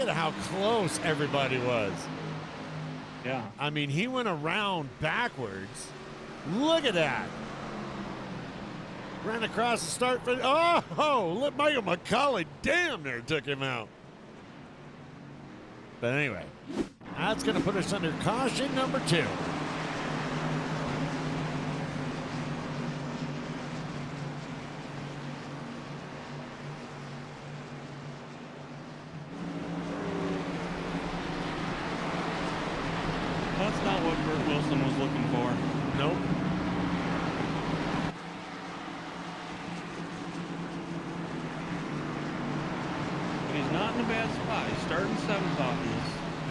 at how close everybody was. Yeah. I mean, he went around backwards. Look at that. Ran across the start finish. Oh, look, Michael McCauley damn near took him out. But anyway, that's going to put us under caution number 2. That's not what Burt Wilson was looking for. Nope.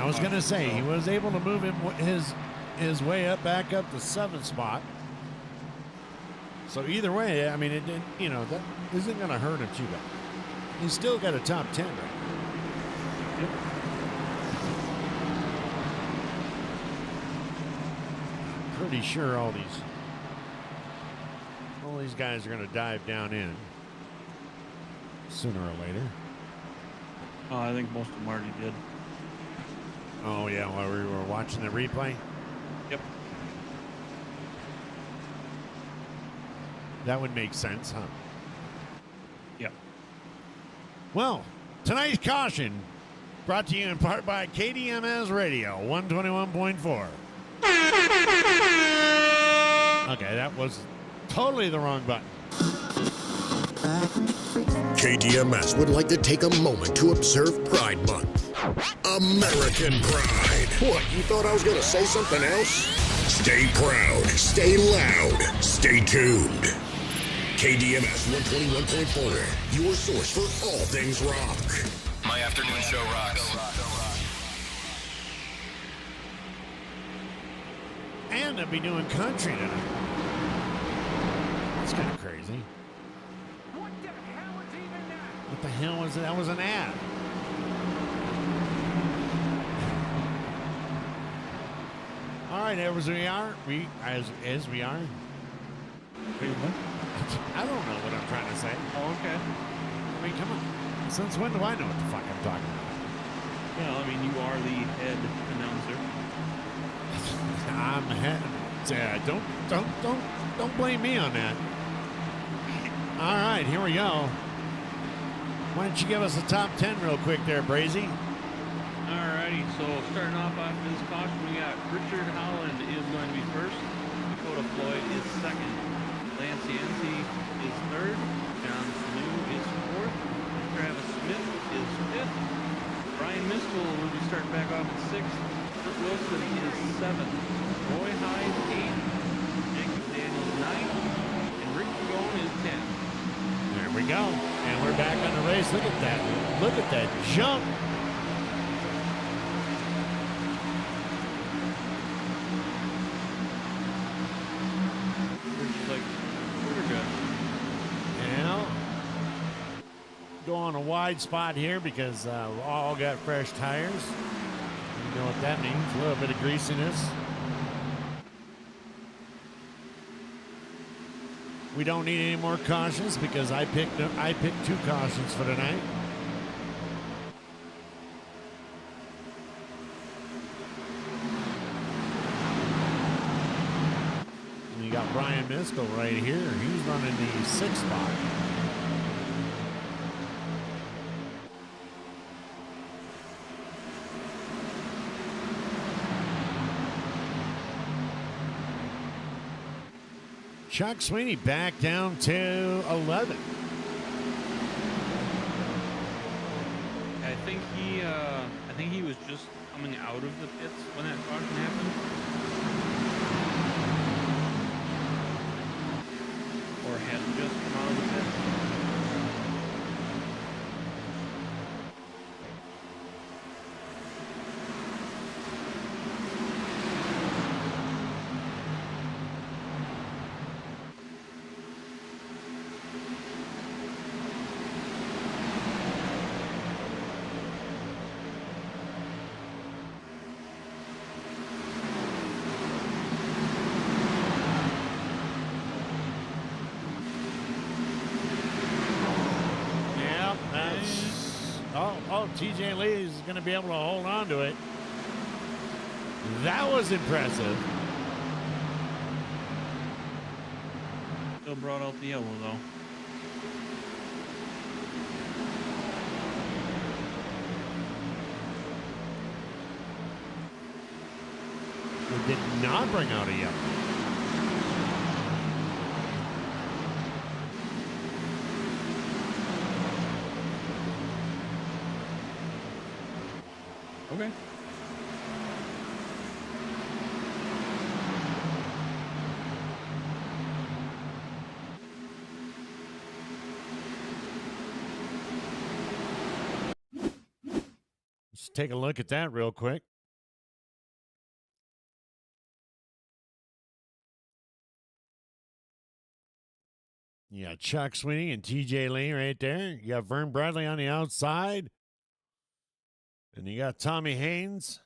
I was going to say, he was able to move his way back up to 7th spot. So either way, I mean, it didn't, that isn't going to hurt him too bad. He's still got a top 10 right now. Yep. Pretty sure all these guys are going to dive down in sooner or later. Oh, I think most of them already did. Oh, yeah, while we were watching the replay? Yep. That would make sense, huh? Yep. Well, tonight's caution brought to you in part by KDMS Radio 121.4. Okay, that was totally the wrong button. KDMS would like to take a moment to observe Pride Month. American Pride. What, you thought I was going to say something else? Stay proud, stay loud, stay tuned. KDMS 121.4, your source for all things rock. My afternoon show rocks. And I'll be doing country tonight. That's kind of crazy. What the hell is even that? What the hell was it? That was an ad. All right, as we are, as we are. Wait, what? I don't know what I'm trying to say. Oh, okay. I mean, come on. Since when do I know what the fuck I'm talking about? Well, I mean, you are the head announcer. I'm head. Don't blame me on that. All right, here we go. Why don't you give us a top 10 real quick there, Brazy? Alrighty, so starting off this caution, we got Richard Holland is going to be first. Dakota Floyd is second. Lance Yancey is third. John Sanu is fourth. Travis Smith is fifth. Brian Miskel will be starting back off at sixth. Kurt Wilson is seventh. Roy Hyde eighth. Jacob Daniels ninth. And Rick Pagone is 10th. There we go. And we're back on the race. Look at that. Look at that jump. Go on a wide spot here because we all got fresh tires. You know what that means, a little bit of greasiness. We don't need any more cautions because I picked 2 cautions for tonight. And you got Brian Miskel right here. He's running the 6th spot. Chuck Sweeney back down to 11. I think he was just coming out of the pits when that caution happened. Or had just come out of the pits. TJ Lee is going to be able to hold on to it. That was impressive. Still brought out the yellow though. It did not bring out a yellow. Okay. Let's take a look at that real quick. You got Chuck Sweeney and TJ Lee right there. You got Vern Bradley on the outside. And you got Tommy Haynes.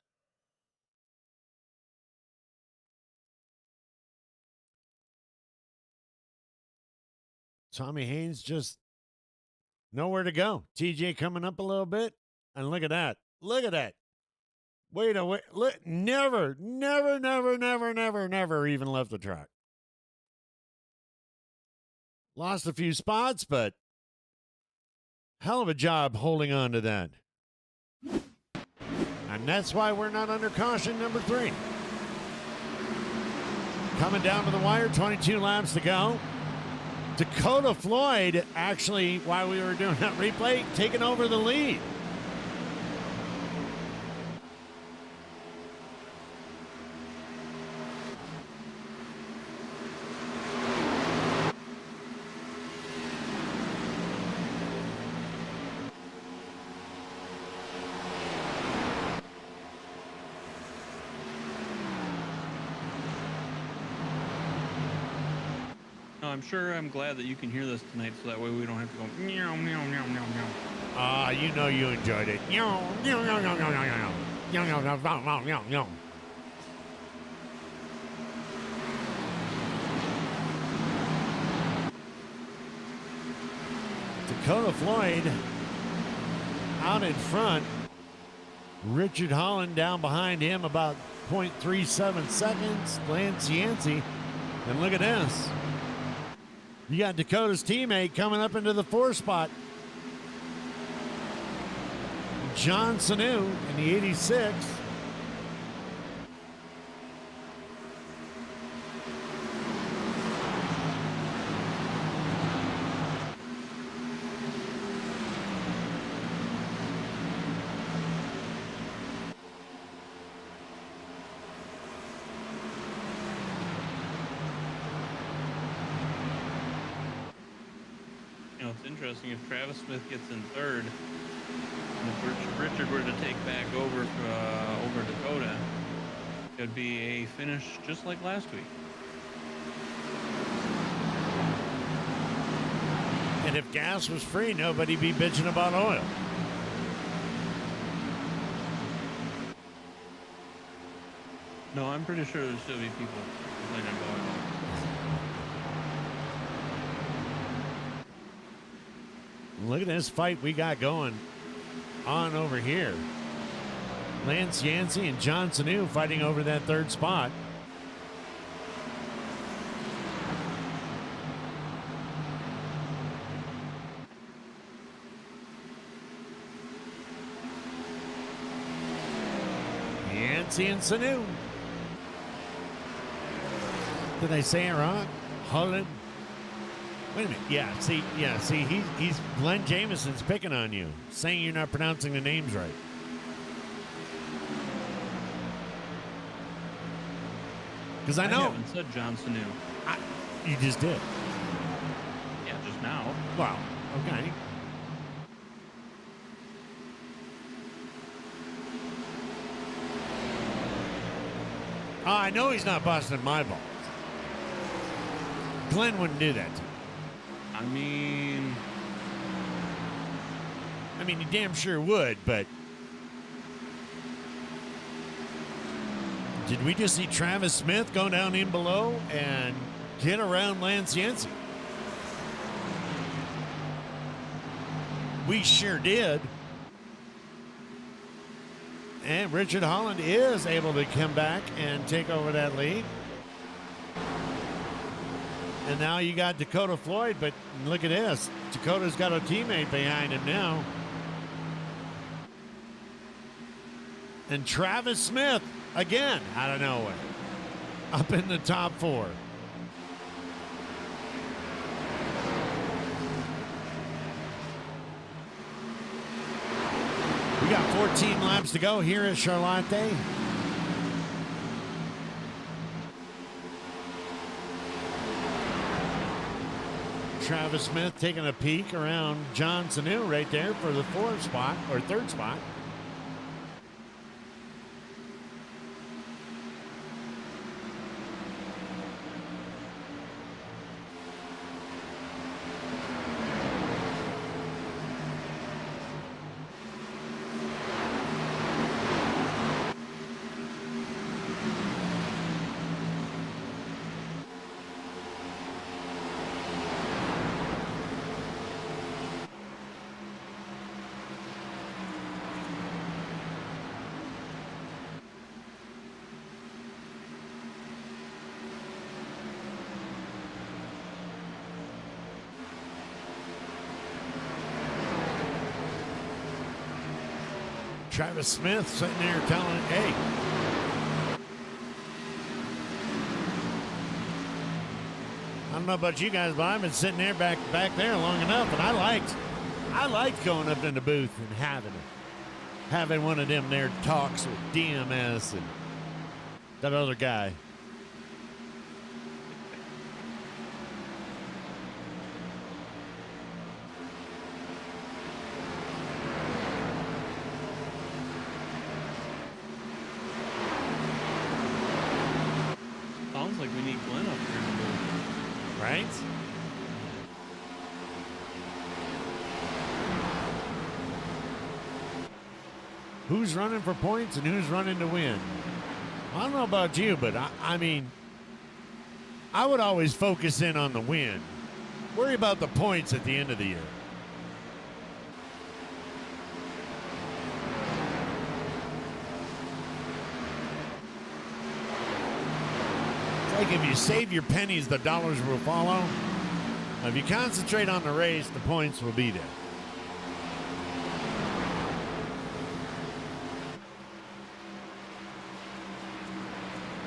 Tommy Haynes just nowhere to go. TJ coming up a little bit. And look at that. Look at that. Wait a wait. Never even left the track. Lost a few spots, but hell of a job holding on to that. And that's why we're not under caution number 3. Coming down to the wire, 22 laps to go. Dakota Floyd, actually, while we were doing that replay, taking over the lead. I'm glad that you can hear this tonight, so that way we don't have to go meow meow meow meow meow. Ah, you know you enjoyed it. Dakota Floyd out in front. Richard Holland down behind him about 0.37 seconds. Lance Yancey. And look at this. You got Dakota's teammate coming up into the 4 spot. John Sanu in the 86. Interesting if Travis Smith gets in 3rd, and if Richard were to take back over Dakota, it would be a finish just like last week. And if gas was free, nobody'd be bitching about oil. No, I'm pretty sure there'll still be people complaining about oil. Look at this fight we got going on over here. Lance Yancey and John Sanu fighting over that 3rd spot. Yancey and Sanu. Did I say it wrong? Holland. Wait a minute. Yeah, see, he's Glenn Jameson's picking on you, saying you're not pronouncing the names right. Because I know. I haven't said John Sanu. You just did. Yeah, just now. Wow. Okay. I know he's not busting my balls. Glenn wouldn't do that to me. I mean, he damn sure would, but did we just see Travis Smith go down in below and get around Lance Yancey? We sure did. And Richard Holland is able to come back and take over that lead. And now you got Dakota Floyd, but look at this. Dakota's got a teammate behind him now. And Travis Smith, again, out of nowhere, up in the top 4. We got 14 laps to go here at Charlotte. Travis Smith taking a peek around John Sanu right there for the 4th spot or 3rd spot. Travis Smith sitting there telling, hey. I don't know about you guys, but I've been sitting there back there long enough, and I liked going up in the booth and having one of them there talks with DMS and that other guy. Sounds like we need Glenn up here in the booth. Right? Who's running for points and who's running to win? I don't know about you, but I mean, I would always focus in on the win. Worry about the points at the end of the year. It's like if you save your pennies, the dollars will follow. If you concentrate on the race, the points will be there.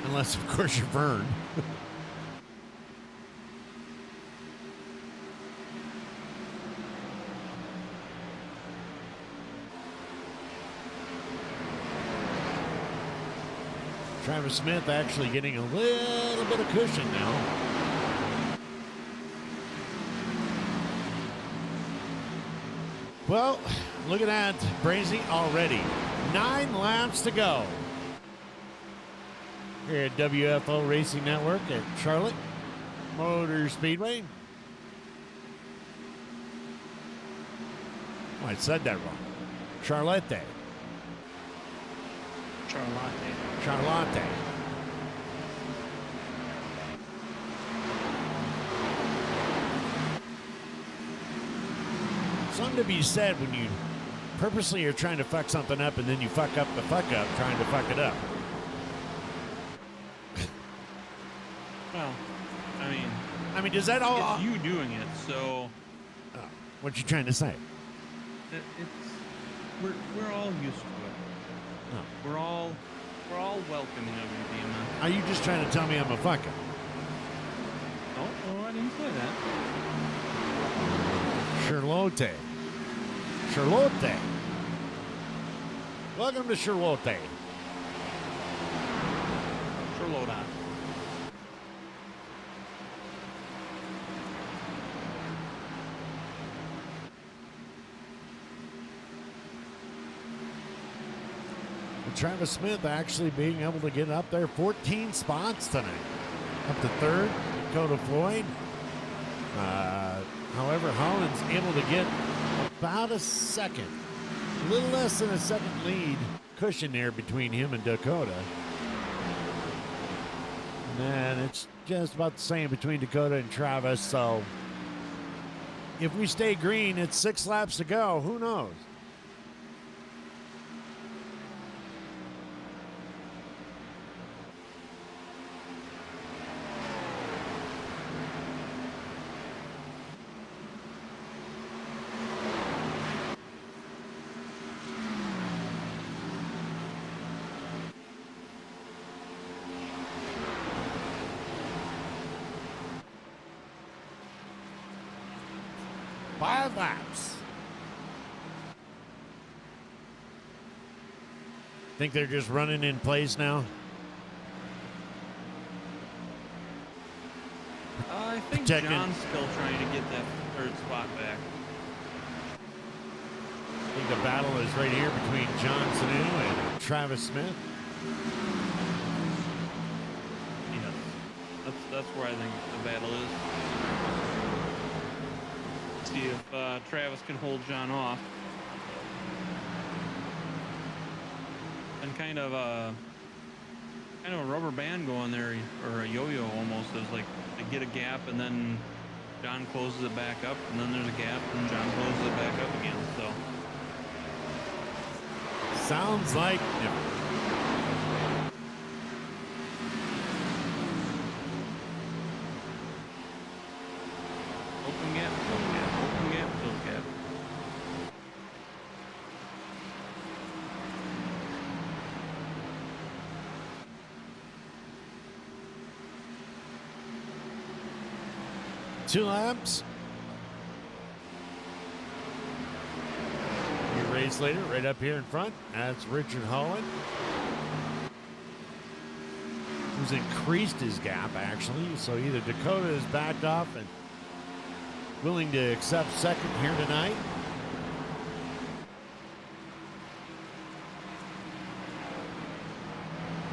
Unless, of course, you're Vern. Travis Smith actually getting a little bit of cushion now. Well, look at that, Brazy already. 9 laps to go. Here at WFO Racing Network at Charlotte Motor Speedway. Oh, I said that wrong. Charlotte. Charlotte. Something to be said when you purposely are trying to fuck something up and then you fuck up the fuck up trying to fuck it up. Well, I mean, does that all? It's you doing it, so. Oh, what you trying to say? We're all used to it. Oh. We're all welcoming of you, Demon. Are you just trying to tell me I'm a fucker? Oh, I didn't say that. Charlotte. Welcome to Charlotte. Charlotte. Travis Smith actually being able to get up there 14 spots tonight. Up to third, Dakota Floyd. However, Holland's able to get about a second, a little less than a second lead cushion there between him and Dakota. And then it's just about the same between Dakota and Travis. So if we stay green, it's 6 laps to go. Who knows? Laps. Think they're just running in place now? I think Protecting. John's still trying to get that third spot back. I think the battle is right here between John Sanu and Travis Smith. Yes, that's where I think the battle is. See if Travis can hold John off. And kind of a rubber band going there, or a yo-yo almost. There's like they get a gap and then John closes it back up, and then there's a gap and John closes it back up again. So sounds like open gap, close gap, open gap, close gap. 2 laps. Your race leader right up here in front. That's Richard Holland, who's increased his gap, actually. So either Dakota is backed off and willing to accept second here tonight.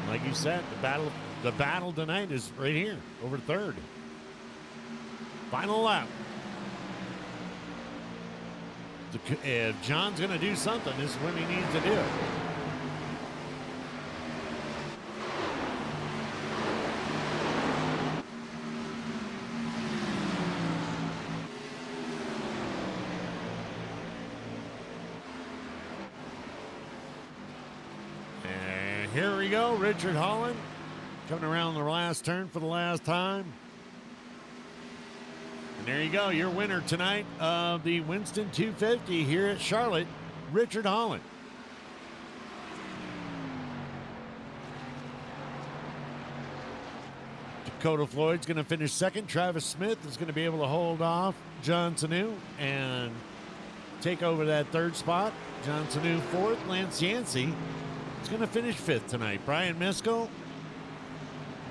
Like you said, the battle tonight is right here, over third. Final lap. If John's going to do something, this is when he needs to do it. And here we go, Richard Holland coming around the last turn for the last time. And there you go, your winner tonight of the Winston 250 here at Charlotte, Richard Holland. Dakota Floyd's going to finish second. Travis Smith is going to be able to hold off John Sanu and take over that third spot. John Sanu fourth. Lance Yancey is going to finish fifth tonight. Brian Miskell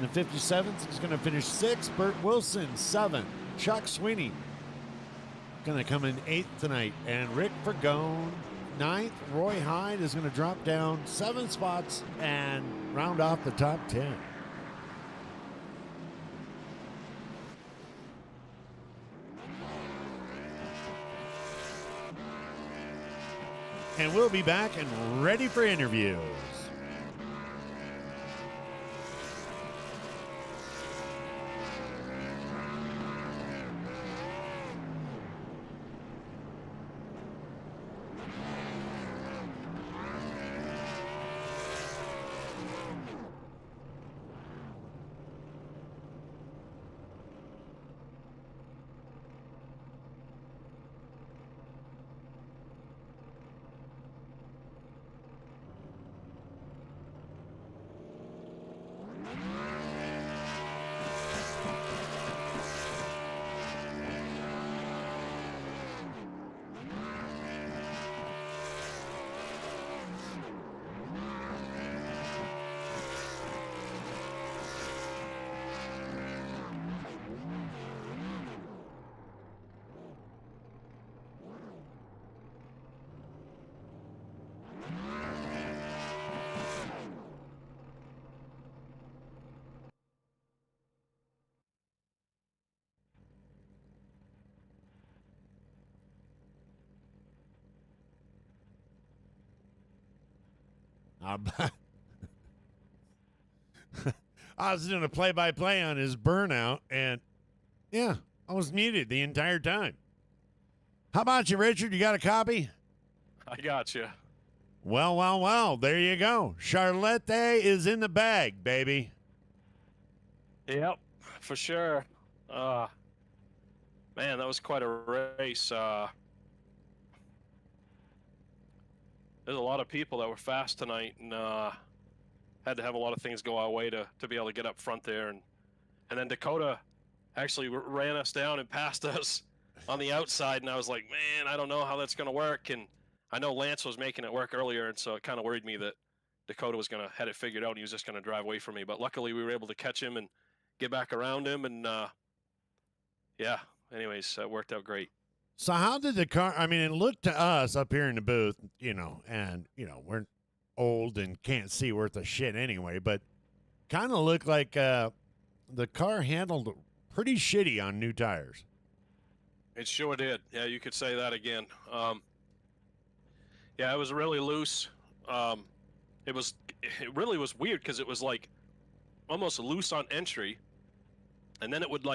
in the 57th is going to finish sixth. Burt Wilson, seventh. Chuck Sweeney going to come in eighth tonight. And Rick Fergone, ninth. Roy Hyde is going to drop down 7 spots and round off the top 10. And we'll be back and ready for interviews. I was doing a play-by-play on his burnout, and yeah, I was muted the entire time. How about you, Richard? You got a copy? I got you. Well. There you go. Charlotte is in the bag, baby. Yep, for sure. Man, that was quite a race. There's a lot of people that were fast tonight, and had to have a lot of things go our way to be able to get up front there. And then Dakota actually ran us down and passed us on the outside, and I was like, man, I don't know how that's going to work. And I know Lance was making it work earlier, and so it kind of worried me that Dakota was going to had it figured out and he was just going to drive away from me. But luckily we were able to catch him and get back around him, and yeah, anyways, it worked out great. So how did the car, I mean, it looked to us up here in the booth, and, we're old and can't see worth a shit anyway, but kind of looked like the car handled pretty shitty on new tires. It sure did. Yeah, you could say that again. Yeah, it was really loose. It really was weird because it was like almost loose on entry, and then it would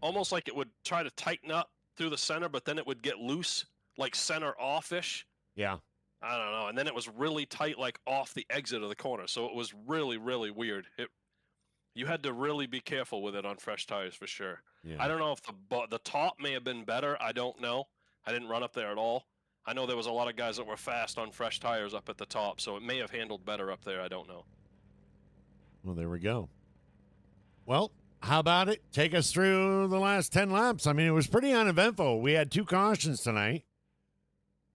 almost like it would try to tighten up through the center, but then it would get loose, like center off-ish. Yeah. I don't know. And then it was really tight, like off the exit of the corner. So it was really, really weird. You had to really be careful with it on fresh tires for sure. Yeah. I don't know if the top may have been better. I don't know. I didn't run up there at all. I know there was a lot of guys that were fast on fresh tires up at the top, so it may have handled better up there. I don't know. Well, there we go. Well, how about it? Take us through the last 10 laps. I mean, it was pretty uneventful. We had 2 cautions tonight.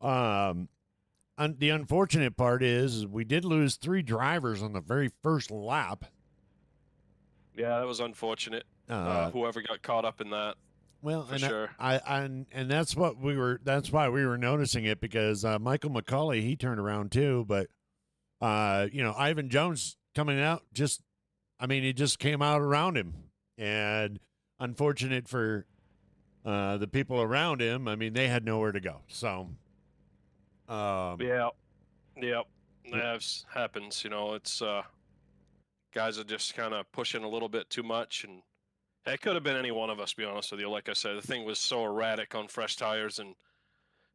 The unfortunate part is we did lose 3 drivers on the very first lap. Yeah, that was unfortunate. Whoever got caught up in that. Well, for sure. And that's what we were. That's why we were noticing it, because Michael McCauley, he turned around too. But Ivan Jones coming out, he just came out around him, and unfortunate for the people around him. I mean, they had nowhere to go. So, yeah, that happens. It's guys are just kind of pushing a little bit too much, and it could have been any one of us, to be honest with you. Like I said, the thing was so erratic on fresh tires, and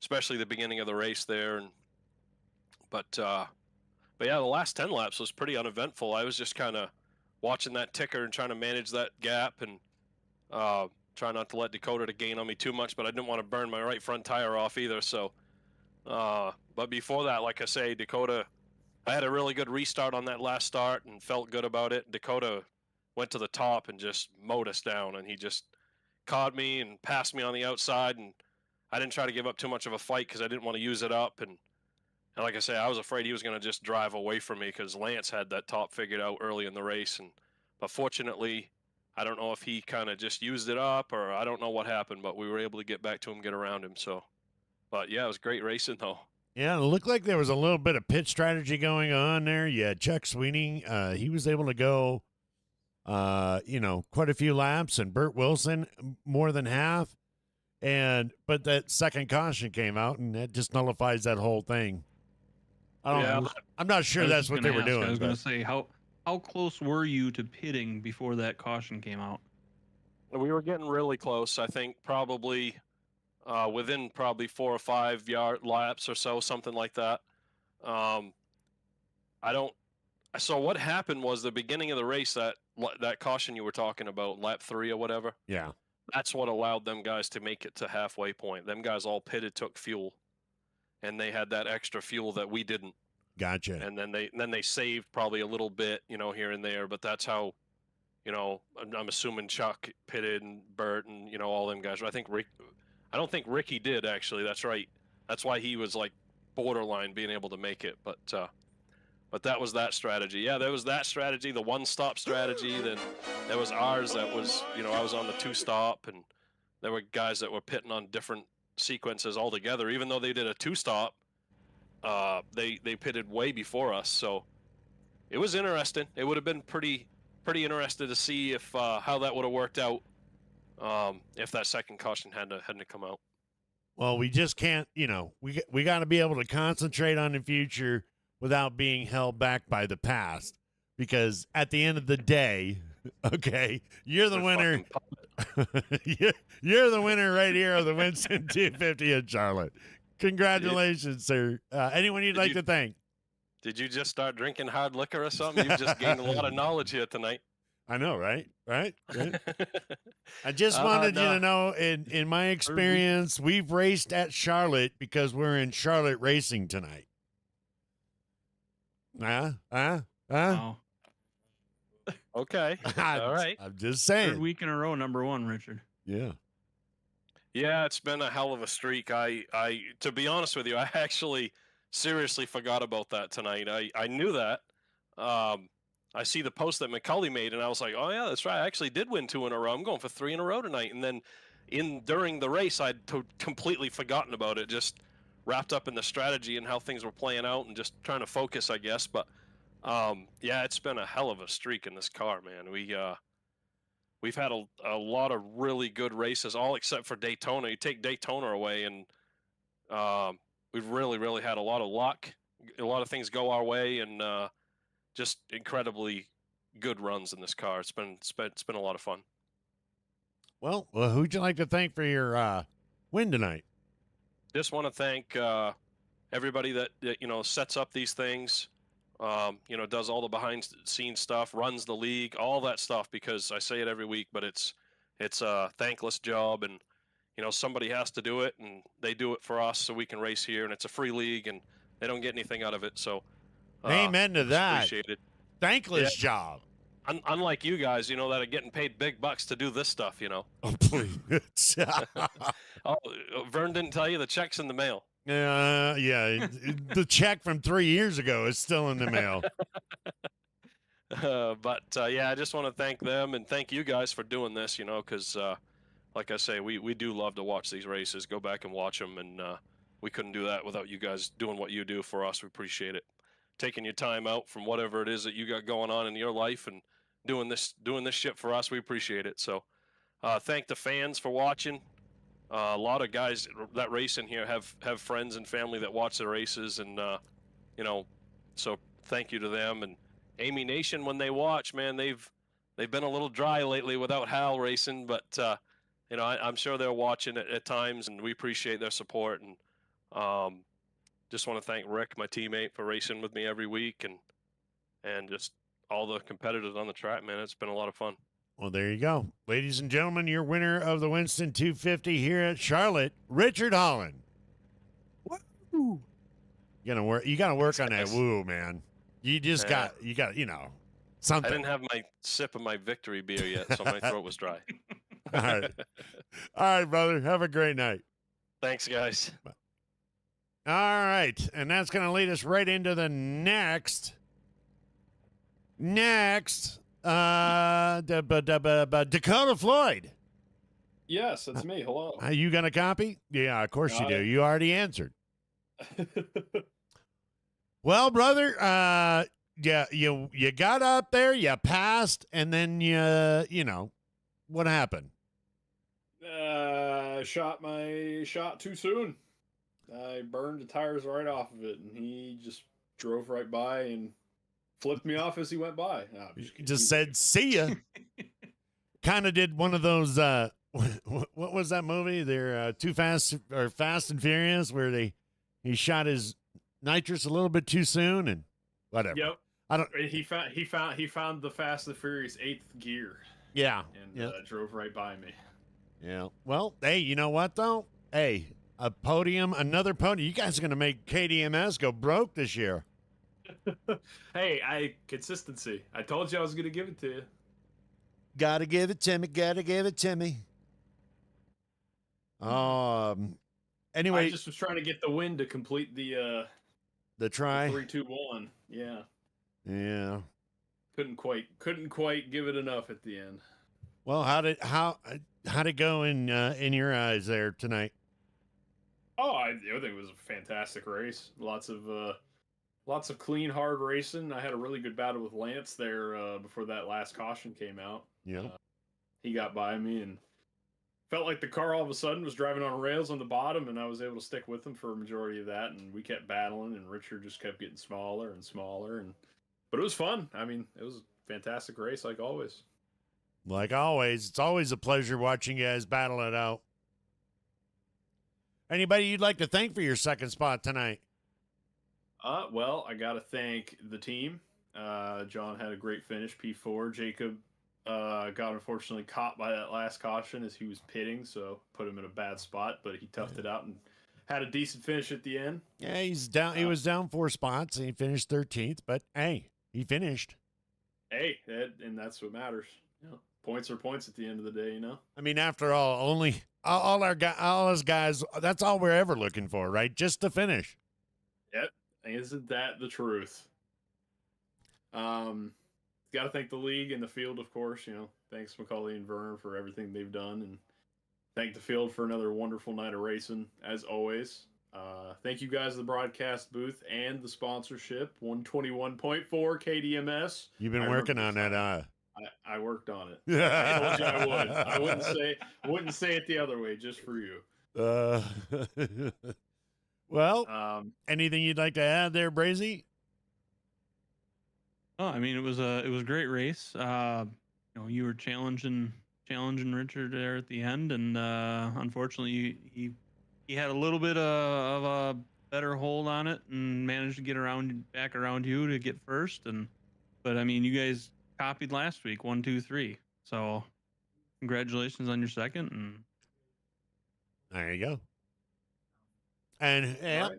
especially the beginning of the race there. But yeah, the last 10 laps was pretty uneventful. I was just kind of watching that ticker and trying to manage that gap, and try not to let Dakota to gain on me too much, but I didn't want to burn my right front tire off either. So, but before that, like I say, Dakota, I had a really good restart on that last start and felt good about it. Dakota went to the top and just mowed us down, and he just caught me and passed me on the outside, and I didn't try to give up too much of a fight because I didn't want to use it up, and like I say, I was afraid he was going to just drive away from me because Lance had that top figured out early in the race, but fortunately, I don't know if he kind of just used it up, or I don't know what happened, but we were able to get back to him, get around him. So, but yeah, it was great racing though. Yeah, it looked like there was a little bit of pit strategy going on there. Yeah, Chuck Sweeney, he was able to go, quite a few laps, and Burt Wilson more than half. But that second caution came out, and that just nullifies that whole thing. I'm not sure that's what they were doing. I was going to say, how close were you to pitting before that caution came out? We were getting really close. I think probably within 4 or 5 yard laps or so, something like that. So what happened was the beginning of the race, that caution you were talking about, lap 3 or whatever. Yeah. That's what allowed them guys to make it to halfway point. Them guys all pitted, took fuel, and they had that extra fuel that we didn't. Gotcha. And then they saved probably a little bit, here and there, but that's how, I'm assuming Chuck pitted and Bert and, all them guys. I don't think Ricky did, actually. That's right. That's why he was like borderline being able to make it. But that was that strategy. Yeah, there was that strategy, the one-stop strategy. Then there was ours that was, I was on the 2-stop, and there were guys that were pitting on different sequences altogether. Even though they did a 2-stop, they pitted way before us. So it was interesting. It would have been pretty interesting to see if how that would have worked out if that second caution hadn't come out. Well, we just can't, we got to be able to concentrate on the future without being held back by the past, because at the end of the day, okay, you're the winner. You're the winner right here of the Winston 250 in Charlotte. Congratulations, sir. Anyone you'd like to thank? Did you just start drinking hard liquor or something? You've just gained a lot of knowledge here tonight. I know, right? I just wanted you to know, in my experience, we've raced at Charlotte because we're in Charlotte racing tonight. Oh. Okay. All right. I'm just saying. 3rd week in a row, number 1, Richard. Yeah. Yeah, it's been a hell of a streak. I to be honest with you, I actually seriously forgot about that tonight. I knew that. I see the post that McCulley made, and I was like, oh yeah, that's right. I actually did win 2 in a row. I'm going for 3 in a row tonight. And then during the race, I'd completely forgotten about it. Just wrapped up in the strategy and how things were playing out, and just trying to focus, I guess. But yeah, it's been a hell of a streak in this car, man. We've had a lot of really good races, all except for Daytona. You take Daytona away, and we've really had a lot of luck. A lot of things go our way, and just incredibly good runs in this car. It's been a lot of fun. Well, who'd you like to thank for your win tonight? Just want to thank everybody that sets up these things. Does all the behind-the-scenes stuff, runs the league, all that stuff, because I say it every week, but it's a thankless job, and somebody has to do it, and they do it for us so we can race here, and it's a free league, and they don't get anything out of it. So amen to that. Appreciate it. Thankless job. unlike you guys, that are getting paid big bucks to do this stuff, Oh, please. Oh, Vern didn't tell you the check's in the mail. Yeah, the check from 3 years ago is still in the mail. But yeah, I just want to thank them and thank you guys for doing this, because like I say, we do love to watch these races. Go back and watch them, and we couldn't do that without you guys doing what you do for us. We appreciate it. Taking your time out from whatever it is that you got going on in your life and doing this shit for us. We appreciate it. So thank the fans for watching. A lot of guys that race in here have friends and family that watch the races, and so thank you to them. And Amy Nation, when they watch, man, they've been a little dry lately without Hal racing, but I'm sure they're watching at times, and we appreciate their support. And just want to thank Rick, my teammate, for racing with me every week, and just all the competitors on the track, man. It's been a lot of fun. Well, there you go. Ladies and gentlemen, your winner of the Winston 250 here at Charlotte, Richard Holland. Woo! You gotta work on that woo, man. You just got something. I didn't have my sip of my victory beer yet, so my throat was dry. All right. All right, brother. Have a great night. Thanks, guys. Bye. All right. And that's going to lead us right into the next. Dakota Floyd. Yes, that's me. Hello. You got a copy? Yeah, of course you do. You already answered. Well, brother, you got up there, you passed, and then what happened? Shot too soon. I burned the tires right off of it, and he just drove right by and flipped me off as he went by. Just said, "See ya." Kind of did one of those. What was that movie? They're Too Fast or Fast and Furious, where he shot his nitrous a little bit too soon, and whatever. Yep. I don't. He found the Fast and the Furious 8th gear. Yeah. And drove right by me. Yeah. Well, hey, you know what though? Hey, another podium. You guys are gonna make KDMS go broke this year. Hey, consistency. I told you I was gonna give it to you. Gotta give it to me. Gotta give it to me. Anyway, I just was trying to get the win to complete the try. 3, 2, 1. Yeah. Yeah. Couldn't quite give it enough at the end. Well, how'd it go in your eyes there tonight? Oh, I think it was a fantastic race. Lots of clean, hard racing. I had a really good battle with Lance there before that last caution came out. Yeah. He got by me and felt like the car all of a sudden was driving on rails on the bottom, and I was able to stick with him for a majority of that, and we kept battling, and Richard just kept getting smaller and smaller, but it was fun. I mean, it was a fantastic race, like always. Like always. It's always a pleasure watching you guys battle it out. Anybody you'd like to thank for your second spot tonight? Well, I got to thank the team. John had a great finish, P4. Jacob got unfortunately caught by that last caution as he was pitting, so put him in a bad spot, but he toughed it out and had a decent finish at the end. Yeah, he's down. He was down 4 spots, and he finished 13th, but hey, he finished. Hey, and that's what matters. Points are points at the end of the day, I mean, after all, all us guys, that's all we're ever looking for, right? Just to finish. Yep. Isn't that the truth? Got to thank the league and the field, of course. Thanks Macaulay and Verner for everything they've done, and thank the field for another wonderful night of racing, as always. Thank you guys, the broadcast booth and the sponsorship. 121.4 KDMS. You've been working on that, I worked on it. I told you I would. I wouldn't say it the other way, just for you. Well, anything you'd like to add there, Brazy? Oh, I mean, it was a great race. You were challenging Richard there at the end, and unfortunately, he had a little bit of a better hold on it and managed to get back around you to get first. But I mean, you guys copied last week, 1, 2, 3. So, congratulations on your second. And there you go. And yeah, right.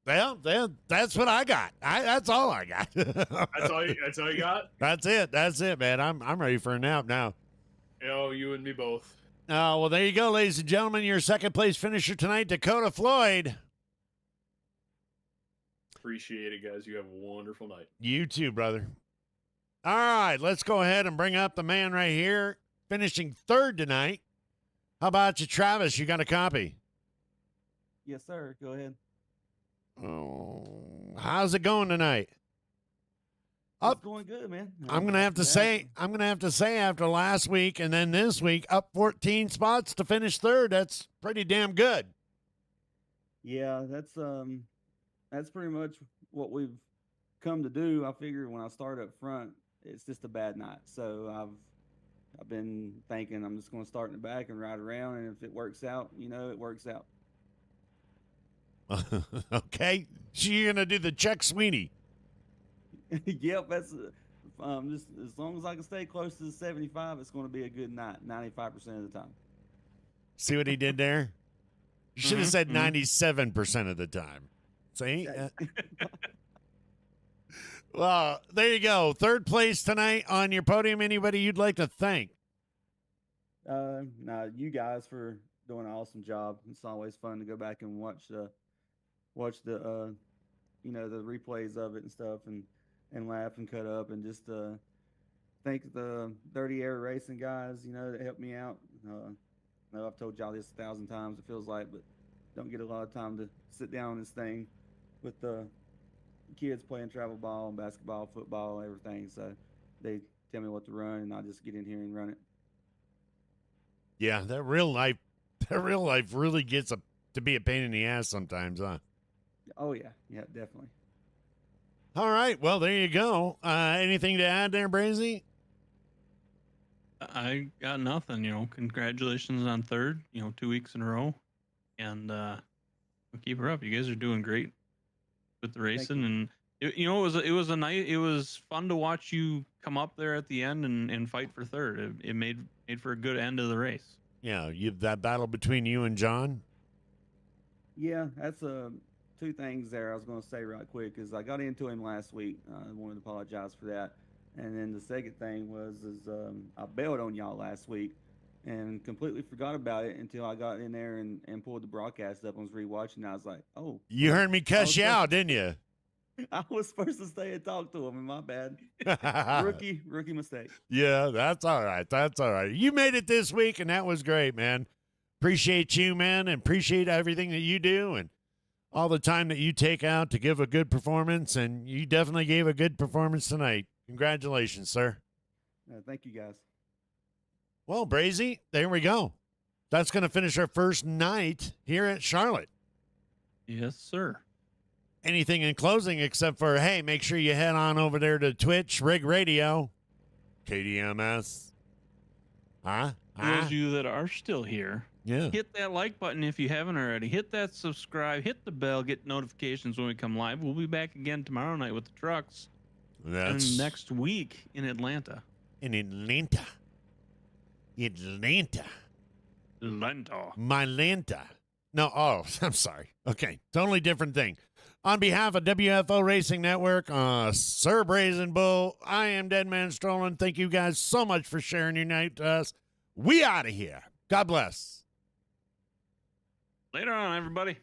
Well, that's what I got. That's all I got. That's all you got? That's it, man. I'm ready for a nap now. Oh, you and me both. Well, there you go, ladies and gentlemen. Your second place finisher tonight, Dakota Floyd. Appreciate it, guys. You have a wonderful night. You too, brother. All right, let's go ahead and bring up the man right here, finishing third tonight. How about you, Travis? You got a copy? Yes, sir. Go ahead. Oh, how's it going tonight? It's going good, man. I'm gonna have to say after last week and then this week, up 14 spots to finish third. That's pretty damn good. Yeah, that's pretty much what we've come to do. I figure when I start up front, it's just a bad night. So I've been thinking I'm just going to start in the back and ride around, and if it works out, it works out. Okay, so you're gonna do the Chuck Sweeney. Yep, that's just as long as I can stay close to the 75, it's going to be a good night 95% of the time. See what he did there? You should have said 97% of the time. See? Well, there you go. Third place tonight on your podium. Anybody you'd like to thank? No, you guys for doing an awesome job. It's always fun to go back and watch the the replays of it and stuff, and laugh and cut up, and just thank the Dirty Air Racing guys, that helped me out. I know I've told y'all this 1,000 times, it feels like, but don't get a lot of time to sit down on this thing with the kids playing travel ball and basketball, football, everything. So they tell me what to run, and I just get in here and run it. Yeah, that real life really gets to be a pain in the ass sometimes, huh? Oh yeah, definitely. All right, well, there you go. Anything to add there, Brazy? I got nothing. Congratulations on third. 2 weeks in a row, and we'll keep her up. You guys are doing great with the racing, and it was fun to watch you come up there at the end and fight for third. It made for a good end of the race. Yeah, that battle between you and John. Yeah, that's two things there I was going to say right quick is I got into him last week. I wanted to apologize for that. And then the second thing was I bailed on y'all last week and completely forgot about it until I got in there and pulled the broadcast up and was rewatching. And I was like, oh. You heard me cuss you out, didn't you? I was supposed to stay and talk to him, and my bad. Rookie mistake. Yeah, that's all right. That's all right. You made it this week, and that was great, man. Appreciate you, man, and appreciate everything that you do and all the time that you take out to give a good performance, and you definitely gave a good performance tonight. Congratulations, sir. Thank you, guys. Well, Brazy, there we go. That's going to finish our first night here at Charlotte. Yes, sir. Anything in closing except for, hey, make sure you head on over there to Twitch, Rig Radio, KDMS. Those of you that are still here, yeah, hit that like button if you haven't already. Hit that subscribe, hit the bell, get notifications when we come live. We'll be back again tomorrow night with the trucks. And next week in Atlanta. Mylanta. No, I'm sorry. Okay, totally different thing. On behalf of WFO Racing Network, Sir Brazen Bull, I am Deadman Strolling. Thank you guys so much for sharing your night to us. We out of here. God bless. Later on, everybody.